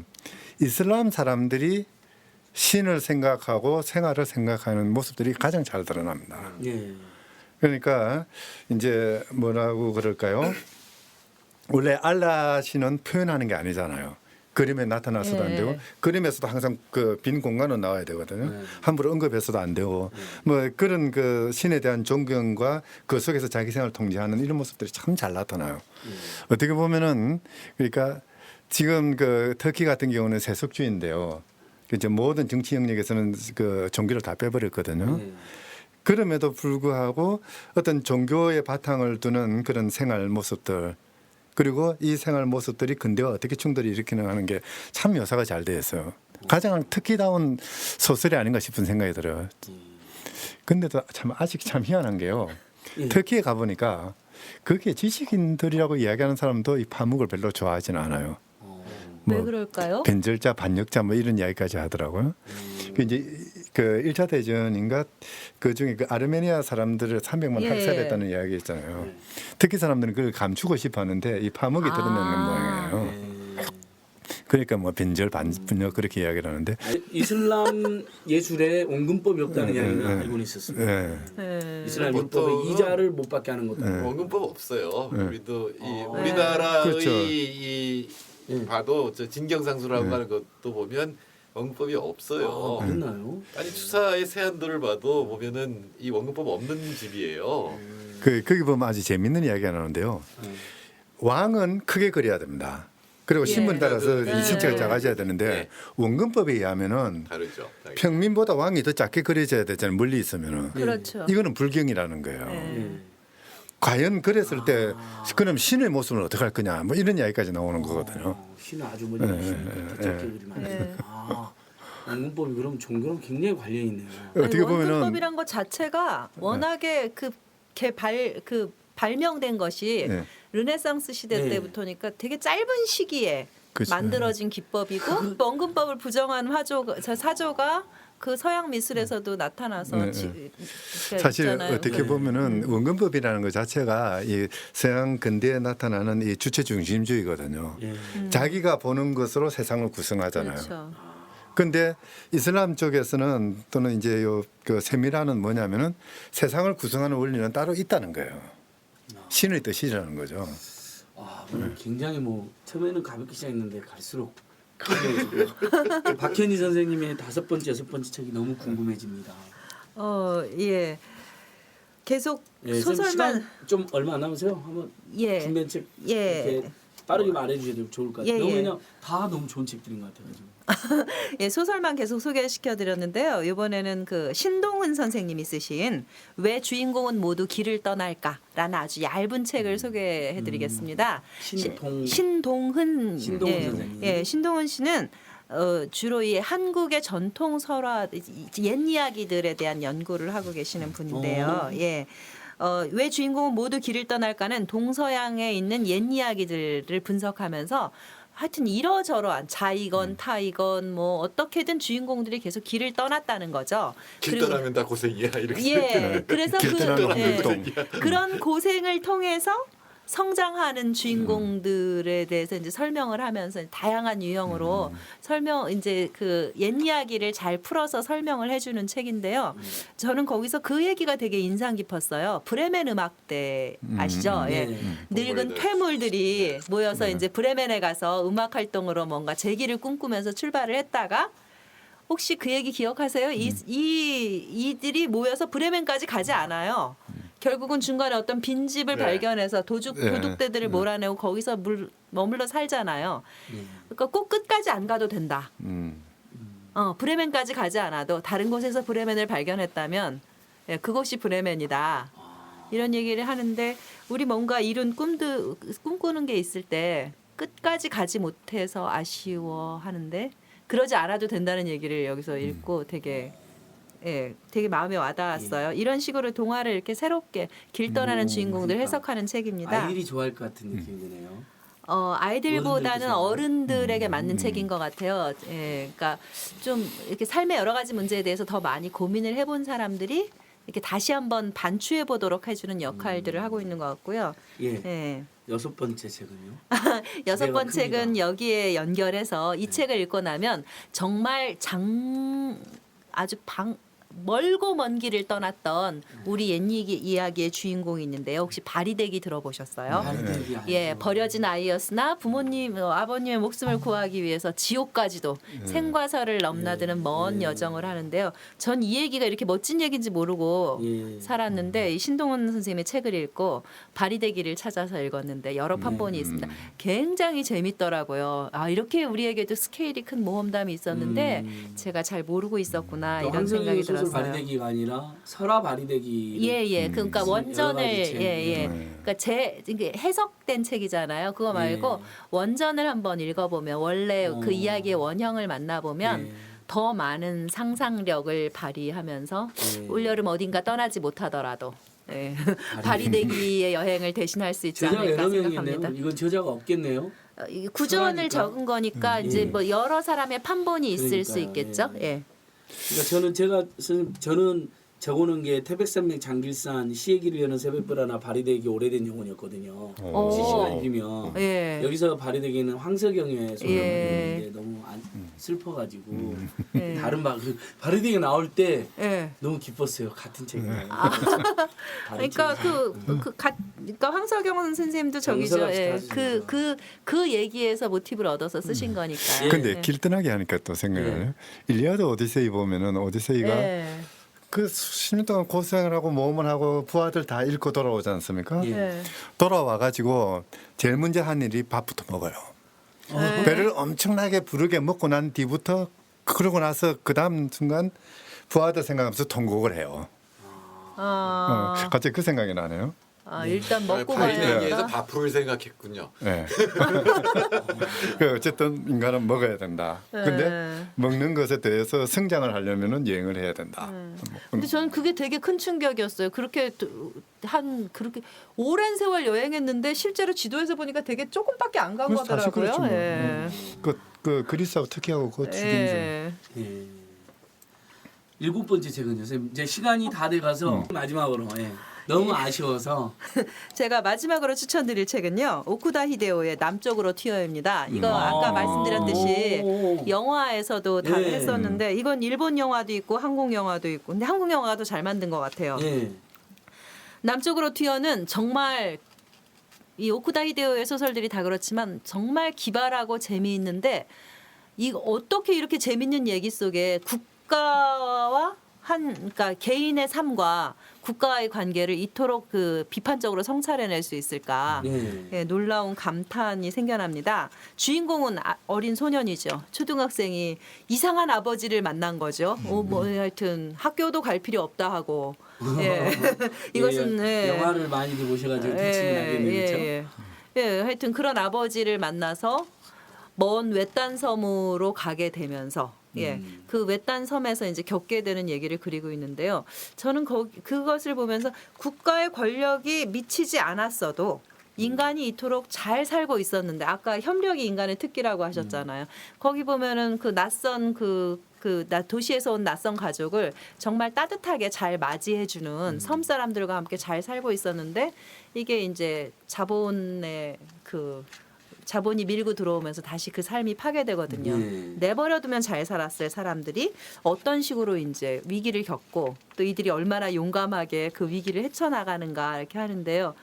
이슬람 사람들이 신을 생각하고 생활을 생각하는 모습들이 가장 잘 드러납니다. 그러니까 이제 뭐라고 그럴까요? 원래 알라 신은 표현하는 게 아니잖아요. 그림에 나타나서도 안 되고 그림에서도 항상 그 빈 공간은 나와야 되거든요. 함부로 언급해서도 안 되고 뭐 그런 그 신에 대한 존경과 그 속에서 자기 생활을 통제하는 이런 모습들이 참 잘 나타나요. 어떻게 보면은 그러니까 지금 그 터키 같은 경우는 세속주의인데요. 이제 모든 정치 영역에서는 그 종교를 다 빼버렸거든요. 그럼에도 불구하고 어떤 종교의 바탕을 두는 그런 생활 모습들 그리고 이 생활 모습들이 근대와 어떻게 충돌이 일으키는 하는 게 참 묘사가 잘 돼 있어요. 가장 특기다운 소설이 아닌가 싶은 생각이 들어요. 근데도 참 아직 참 희한한 게요. 터키에 가보니까 거기에 지식인들이라고 이야기하는 사람도 이 파묵을 별로 좋아하지는 않아요. 왜 그럴까요? 변절자, 반역자 뭐 이런 이야기까지 하더라고요. 그 이제 그 1차 대전인가 그 중에 그 아르메니아 사람들을 300만 학살했다는 이야기 있잖아요. 특히 사람들은 그걸 감추고 싶어 하는데 이 파묵이 드러내는 모양이에요. 그러니까 뭐 변절, 반역 그렇게 이야기를 하는데 이슬람 예술에 원근법이 없다는 이야기는 알고는 있었습니다. 이슬람 율법에 이자를 못 받게 하는 것도 원근법 없어요. 우리도 우리나라의 그렇죠. 이 봐도 저 진경상수라고 하는 것도 보면 원근법이 없어요. 그렇나요? 아니 추사의 세안도를 봐도 보면은 이 원근법 없는 집이에요. 거기 보면 아주 재밌는 이야기가 나오는데요. 왕은 크게 그려야 됩니다. 그리고 신분 따라서 신체가 작아져야 되는데 원근법에 의하면은 다르죠. 평민보다 왕이 더 작게 그려져야 되잖아요. 멀리 있으면은. 그렇죠. 이거는 불경이라는 거예요. 과연 그랬을 때 그럼 신의 모습은 어떻게 할 거냐 뭐 이런 이야기까지 나오는 거거든요. 신은 아주 멀리 작게 그리면 원근법이 그럼 종교랑 굉장히 관련이 있네요. 어떻게 보면은 원근법이란 것 자체가 워낙에 발명된 것이 르네상스 시대 때부터니까 되게 짧은 시기에 그렇죠. 만들어진 기법이고 원근법을 부정한 사조가 그 서양 미술에서도 나타나서 사실 있잖아요. 어떻게 보면은 원근법이라는 것 자체가 이 서양 근대에 나타나는 이 주체 중심주의거든요. 자기가 보는 것으로 세상을 구성하잖아요. 그렇죠. 근데 이슬람 쪽에서는 또는 이제 그 세미라는 뭐냐면은 세상을 구성하는 원리는 따로 있다는 거예요. 신의 뜻이라는 거죠. 오늘 굉장히 뭐 처음에는 가볍게 시작했는데 갈수록 크게 박현희 선생님의 5번째, 6번째 책이 너무 궁금해집니다. 예. 계속 소설만 시간 좀 얼마 안 남으세요? 한번 준비한 책 이렇게 빠르게 말해주셔도 좋을 것 같아요. 왜냐면 다 너무 좋은 책들인 것 같아가지고. 소설만 계속 소개시켜 드렸는데요. 이번에는 그 신동훈 선생님이 쓰신 왜 주인공은 모두 길을 떠날까라는 아주 얇은 책을 소개해 드리겠습니다. 신동훈 선생님. 신동훈 씨는 주로 이 한국의 전통 설화 옛 이야기들에 대한 연구를 하고 계시는 분인데요. 왜 주인공은 모두 길을 떠날까는 동서양에 있는 옛 이야기들을 분석하면서 하여튼 이러저러한 자이건 타이건 뭐 어떻게든 주인공들이 계속 길을 떠났다는 거죠. 길 떠나면 다 고생이야 이렇게. 예, 그래서 길 떠나면 율동. 그런 고생을 통해서 성장하는 주인공들에 대해서 이제 설명을 하면서 다양한 유형으로 설명 이제 그 옛 이야기를 잘 풀어서 설명을 해주는 책인데요. 저는 거기서 그 얘기가 되게 인상 깊었어요. 브레멘 음악대 아시죠? 예. 늙은 퇴물들이 모여서 이제 브레멘에 가서 음악 활동으로 뭔가 재기를 꿈꾸면서 출발을 했다가 혹시 그 얘기 기억하세요? 이들이 모여서 브레멘까지 가지 않아요. 결국은 중간에 어떤 빈집을 네. 발견해서 도둑대들을 몰아내고 거기서 머물러 살잖아요. 그러니까 꼭 끝까지 안 가도 된다. 브레멘까지 가지 않아도 다른 곳에서 브레멘을 발견했다면 예, 그것이 브레멘이다. 이런 얘기를 하는데 우리 뭔가 이룬 꿈꾸는 게 있을 때 끝까지 가지 못해서 아쉬워하는데 그러지 않아도 된다는 얘기를 여기서 읽고 되게 마음에 와닿았어요. 이런 식으로 동화를 이렇게 새롭게 길 떠나는 주인공들 그러니까. 해석하는 책입니다. 아이들이 좋아할 것 같은 느낌이 드네요. 아이들보다는 어른들도 어른들에게 맞는 책인 것 같아요. 예, 그러니까 좀 이렇게 삶의 여러 가지 문제에 대해서 더 많이 고민을 해본 사람들이 이렇게 다시 한번 반추해 보도록 해주는 역할들을 하고 있는 것 같고요. 예. 예. 6번째 책은요? 여섯 주제가 번책은 큽니다. 여기에 연결해서 이 책을 읽고 나면 정말 아주 멀고 먼 길을 떠났던 우리 옛 이야기의 주인공이 있는데요. 혹시 바리대기 들어보셨어요? 바리대기 예, 아니죠. 버려진 아이였으나 부모님, 아버님의 목숨을 구하기 위해서 지옥까지도 생과설을 넘나드는 먼 여정을 하는데요. 전 이 얘기가 이렇게 멋진 얘기인지 모르고 예. 살았는데 이 신동훈 선생님의 책을 읽고 바리대기를 찾아서 읽었는데 여러 판본이 있습니다. 굉장히 재밌더라고요. 아, 이렇게 우리에게도 스케일이 큰 모험담이 있었는데 제가 잘 모르고 있었구나 이런 생각이 들었어요. 소설 바리대기가 아니라 설화 바리대기. 예. 그러니까 여러 원전을 가지 책. 그러니까 이게 해석된 책이잖아요. 그거 말고 예. 원전을 한번 읽어보면 원래 그 이야기의 원형을 만나보면 예. 더 많은 상상력을 발휘하면서 예. 올여름 어딘가 떠나지 못하더라도 예. 바리대기의 여행을 대신할 수 있지 저자가 않을까 여러 생각합니다. 명이네요. 이건 저자가 없겠네요. 이 구전을 설화니까. 적은 거니까 이제 예. 뭐 여러 사람의 판본이 있을 수 그러니까요. 있겠죠. 예. 예. 그러니까 저는 적어놓은 게 태백산맥 장길산 시의 길을 여는 새벽보라나 바리대기 오래된 영혼이었거든요. 혹시 시간 빌면 예. 여기서 바리대기는 황석영의 소설인데 예. 너무 슬퍼가지고 예. 다른 바리대기 나올 때 예. 너무 기뻤어요. 같은 책이에요. 그러니까 그러니까 황석영 선생님도 저기죠. 정서가 예. 비슷하시죠. 그 얘기에서 모티브를 얻어서 쓰신 거니까. 예. 근데 예. 길 떠나게 하니까 또 생각을 예. 해요. 일리아드 오디세이 보면은 오디세이가 예. 그 수십 년 동안 고생을 하고 모험을 하고 부하들 다 잃고 돌아오지 않습니까? 예. 예. 돌아와 가지고 제일 먼저 한 일이 밥부터 먹어요. 예. 배를 엄청나게 부르게 먹고 난 뒤부터 그러고 나서 그 다음 순간 부하들 생각하면서 통곡을 해요. 갑자기 그 생각이 나네요. 일단 먹고 바리대기에서 가야 밥풀을 생각했군요. 네. 그 어쨌든 인간은 먹어야 된다. 근데 먹는 것에 대해서 성장을 하려면은 여행을 해야 된다. 근데 저는 그게 되게 큰 충격이었어요. 그렇게 오랜 세월 여행했는데 실제로 지도에서 보니까 되게 조금밖에 안 간 그래서 다시 거더라고요. 그렇지 뭐. 예. 그 그리스하고 터키하고 그 죽인 중. 예. 예. 7번째 책은요. 선생님 이제 시간이 다 돼가서 마지막으로 너무 아쉬워서 제가 마지막으로 추천드릴 책은요. 오쿠다 히데오의 남쪽으로 튀어입니다. 이거 아까 말씀드렸듯이 영화에서도 다 예. 했었는데 이건 일본 영화도 있고 한국 영화도 있고 근데 한국 영화가 더 잘 만든 것 같아요. 예. 남쪽으로 튀어는 정말 이 오쿠다 히데오의 소설들이 다 그렇지만 정말 기발하고 재미있는데 이거 어떻게 이렇게 재밌는 얘기 속에 국가와 그러니까 개인의 삶과 국가와의 관계를 이토록 그 비판적으로 성찰해낼 수 있을까? 예, 놀라운 감탄이 생겨납니다. 주인공은 어린 소년이죠. 초등학생이 이상한 아버지를 만난 거죠. 뭐 하여튼 학교도 갈 필요 없다 하고. 예. 이것은 영화를 많이들 보셔가지고 대칭이 나겠네요. 그렇죠? 예, 하여튼 그런 아버지를 만나서 먼 외딴 섬으로 가게 되면서 그 외딴 섬에서 이제 겪게 되는 얘기를 그리고 있는데요. 저는 그것을 보면서 국가의 권력이 미치지 않았어도 인간이 이토록 잘 살고 있었는데 아까 협력이 인간의 특기라고 하셨잖아요. 거기 보면은 그 낯선 도시에서 온 낯선 가족을 정말 따뜻하게 잘 맞이해주는 섬 사람들과 함께 잘 살고 있었는데 이게 이제 자본이 밀고 들어오면서 다시 그 삶이 파괴되거든요. 내버려두면 잘 살았을 사람들이 어떤 식으로 이제 위기를 겪고 또 이들이 얼마나 용감하게 그 위기를 헤쳐나가는가 이렇게 하는데요.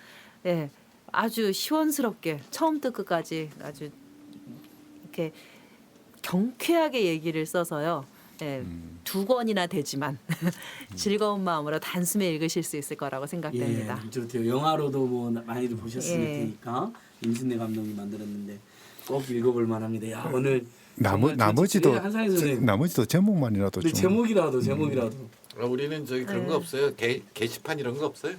예, 아주 시원스럽게 처음부터 끝까지 아주 이렇게 경쾌하게 얘기를 써서요. 예, 2권이나 되지만 즐거운 마음으로 단숨에 읽으실 수 있을 거라고 생각됩니다. 예, 그렇죠. 영화로도 뭐 많이들 보셨을 예. 테니까 임순례 감독이 만들었는데 꼭 읽어볼 만합니다. 야, 오늘 나머지도 한상희 선생님 나머지도 제목만이라도 좀 제목이라도 우리는 저기 그런 거 없어요. 게시판 이런 거 없어요.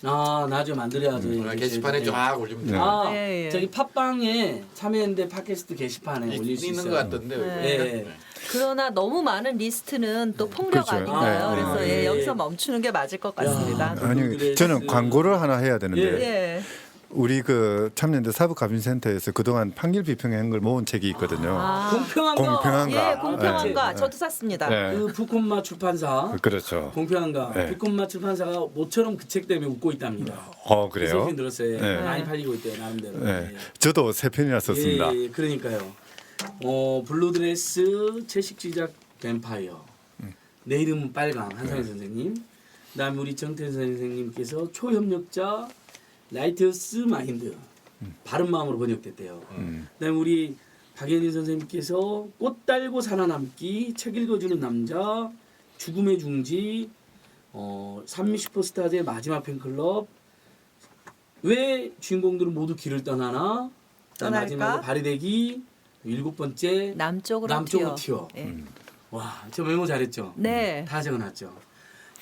나중에 만들어야죠. 게시판에 쫙 올리면 돼요. 예, 예. 저기 팟빵에 참여했는데 팟캐스트 게시판에 올릴 수 있는 있어요. 것 같던데. 예. 그러나 너무 많은 리스트는 또 폭력 그렇죠. 아닌가요? 네. 그래서 예. 여기서 멈추는 게 맞을 것 같습니다. 아니 저는 광고를 하나 해야 되는데 예. 우리 그 참여연대 사법가빈센터에서 그동안 판결 비평한 걸 모은 책이 있거든요. 공평한가. 예, 공평한가. 네. 저도 샀습니다. 네. 그 북콘마 출판사 그렇죠. 공평한가. 네. 북콘마 출판사가 모처럼 그 책 때문에 웃고 있답니다. 그래요? 소식 들었어요. 네. 많이 팔리고 있대요 나름대로. 네. 저도 3편이나 썼습니다. 예, 그러니까요. 블루드레스, 채식주의자 뱀파이어. 내 이름은 빨강 한상희 선생님. 그다음에 우리 정태선 선생님께서 초협력자 라이트스 마인드. 바른 마음으로 번역됐대요. 그다음에 우리 박예린 선생님께서 꽃 달고 살아남기, 책 읽어주는 남자, 죽음의 중지, 산미 슈퍼스타즈의 마지막 팬클럽, 왜 주인공들은 모두 길을 떠나나, 떠날까? 마지막에 발휘되기, 7번째 남쪽으로 튀어. 예. 와, 저 메모 잘했죠? 네. 다 적어놨죠.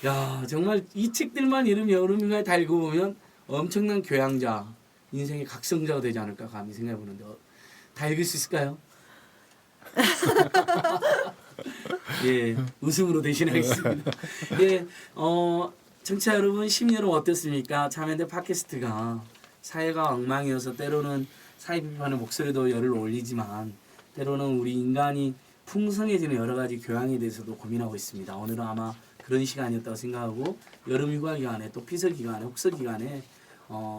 야, 정말 이 책들만 여름휴가에 다 읽어보면 엄청난 교양자, 인생의 각성자가 되지 않을까 감히 생각해보는데 다 읽을 수 있을까요? 예, 웃음으로 대신하겠습니다. 예, 청취자 여러분, 시민 여러분 어떻습니까? 참여연대 팟캐스트가 사회가 엉망이어서 때로는 사회 비판의 목소리도 열을 올리지만 때로는 우리 인간이 풍성해지는 여러 가지 교양에 대해서도 고민하고 있습니다. 오늘은 아마 그런 시간이었다고 생각하고 여름휴가 기간에 또 피서 기간에 혹서 기간에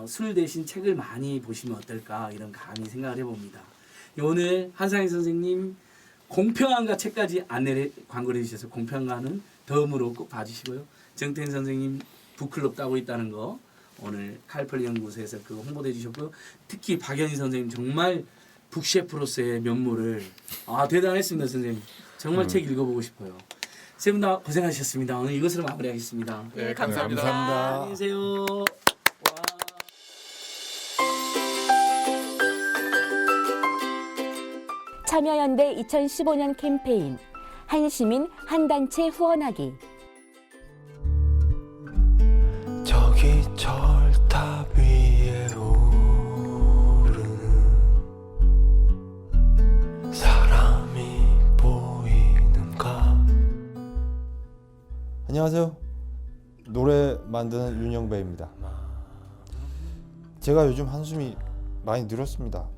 술 대신 책을 많이 보시면 어떨까 이런 감히 생각을 해봅니다. 오늘 한상희 선생님 공평한가 책까지 안내를 광고를 해주셔서 공평한가는 덤으로 꼭 봐주시고요. 정태인 선생님 북클럽 따고 있다는 거 오늘 칼펄 연구소에서 그거 홍보해 주셨고요. 특히 박연희 선생님 정말 북셰프로서의 면모를 대단했습니다. 선생님 정말 책 읽어보고 싶어요. 세 분 다 고생하셨습니다. 오늘 이것으로 마무리하겠습니다. 네, 감사합니다. 감사합니다. 안녕히 계세요. 참여연대 2015년 캠페인 한 시민 한 단체 후원하기. 저기 절탑 위에 오르는 사람이 보이는가. 안녕하세요. 노래 만드는 윤영배입니다. 제가 요즘 한숨이 많이 늘었습니다.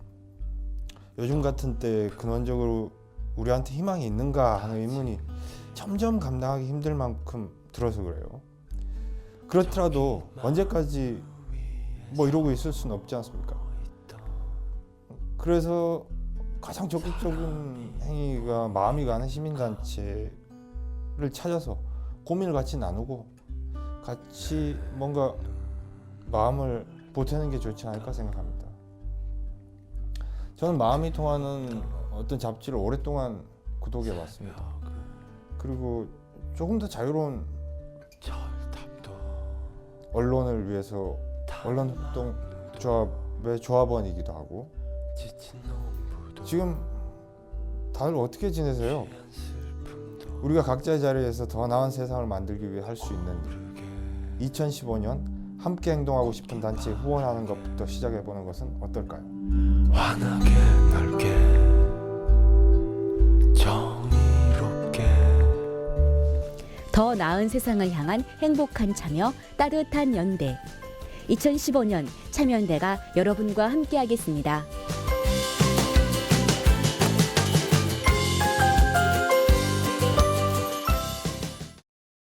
요즘 같은 때 근원적으로 우리한테 희망이 있는가 하는 의문이 점점 감당하기 힘들 만큼 들어서 그래요. 그렇더라도 언제까지 뭐 이러고 있을 수는 없지 않습니까? 그래서 가장 적극적인 행위가 마음이 가는 시민단체를 찾아서 고민을 같이 나누고 같이 뭔가 마음을 보태는 게 좋지 않을까 생각합니다. 저는 마음이 통하는 어떤 잡지를 오랫동안 구독해 왔습니다. 그리고 조금 더 자유로운 언론을 위해서 언론협동조합의 조합원이기도 하고. 지금 다들 어떻게 지내세요? 우리가 각자의 자리에서 더 나은 세상을 만들기 위해 할 수 있는 일, 2015년 함께 행동하고 싶은 단체에 후원하는 것부터 시작해보는 것은 어떨까요? 환하게 넓게 정의롭게 더 나은 세상을 향한 행복한 참여 따뜻한 연대. 2015년 참여연대가 여러분과 함께하겠습니다.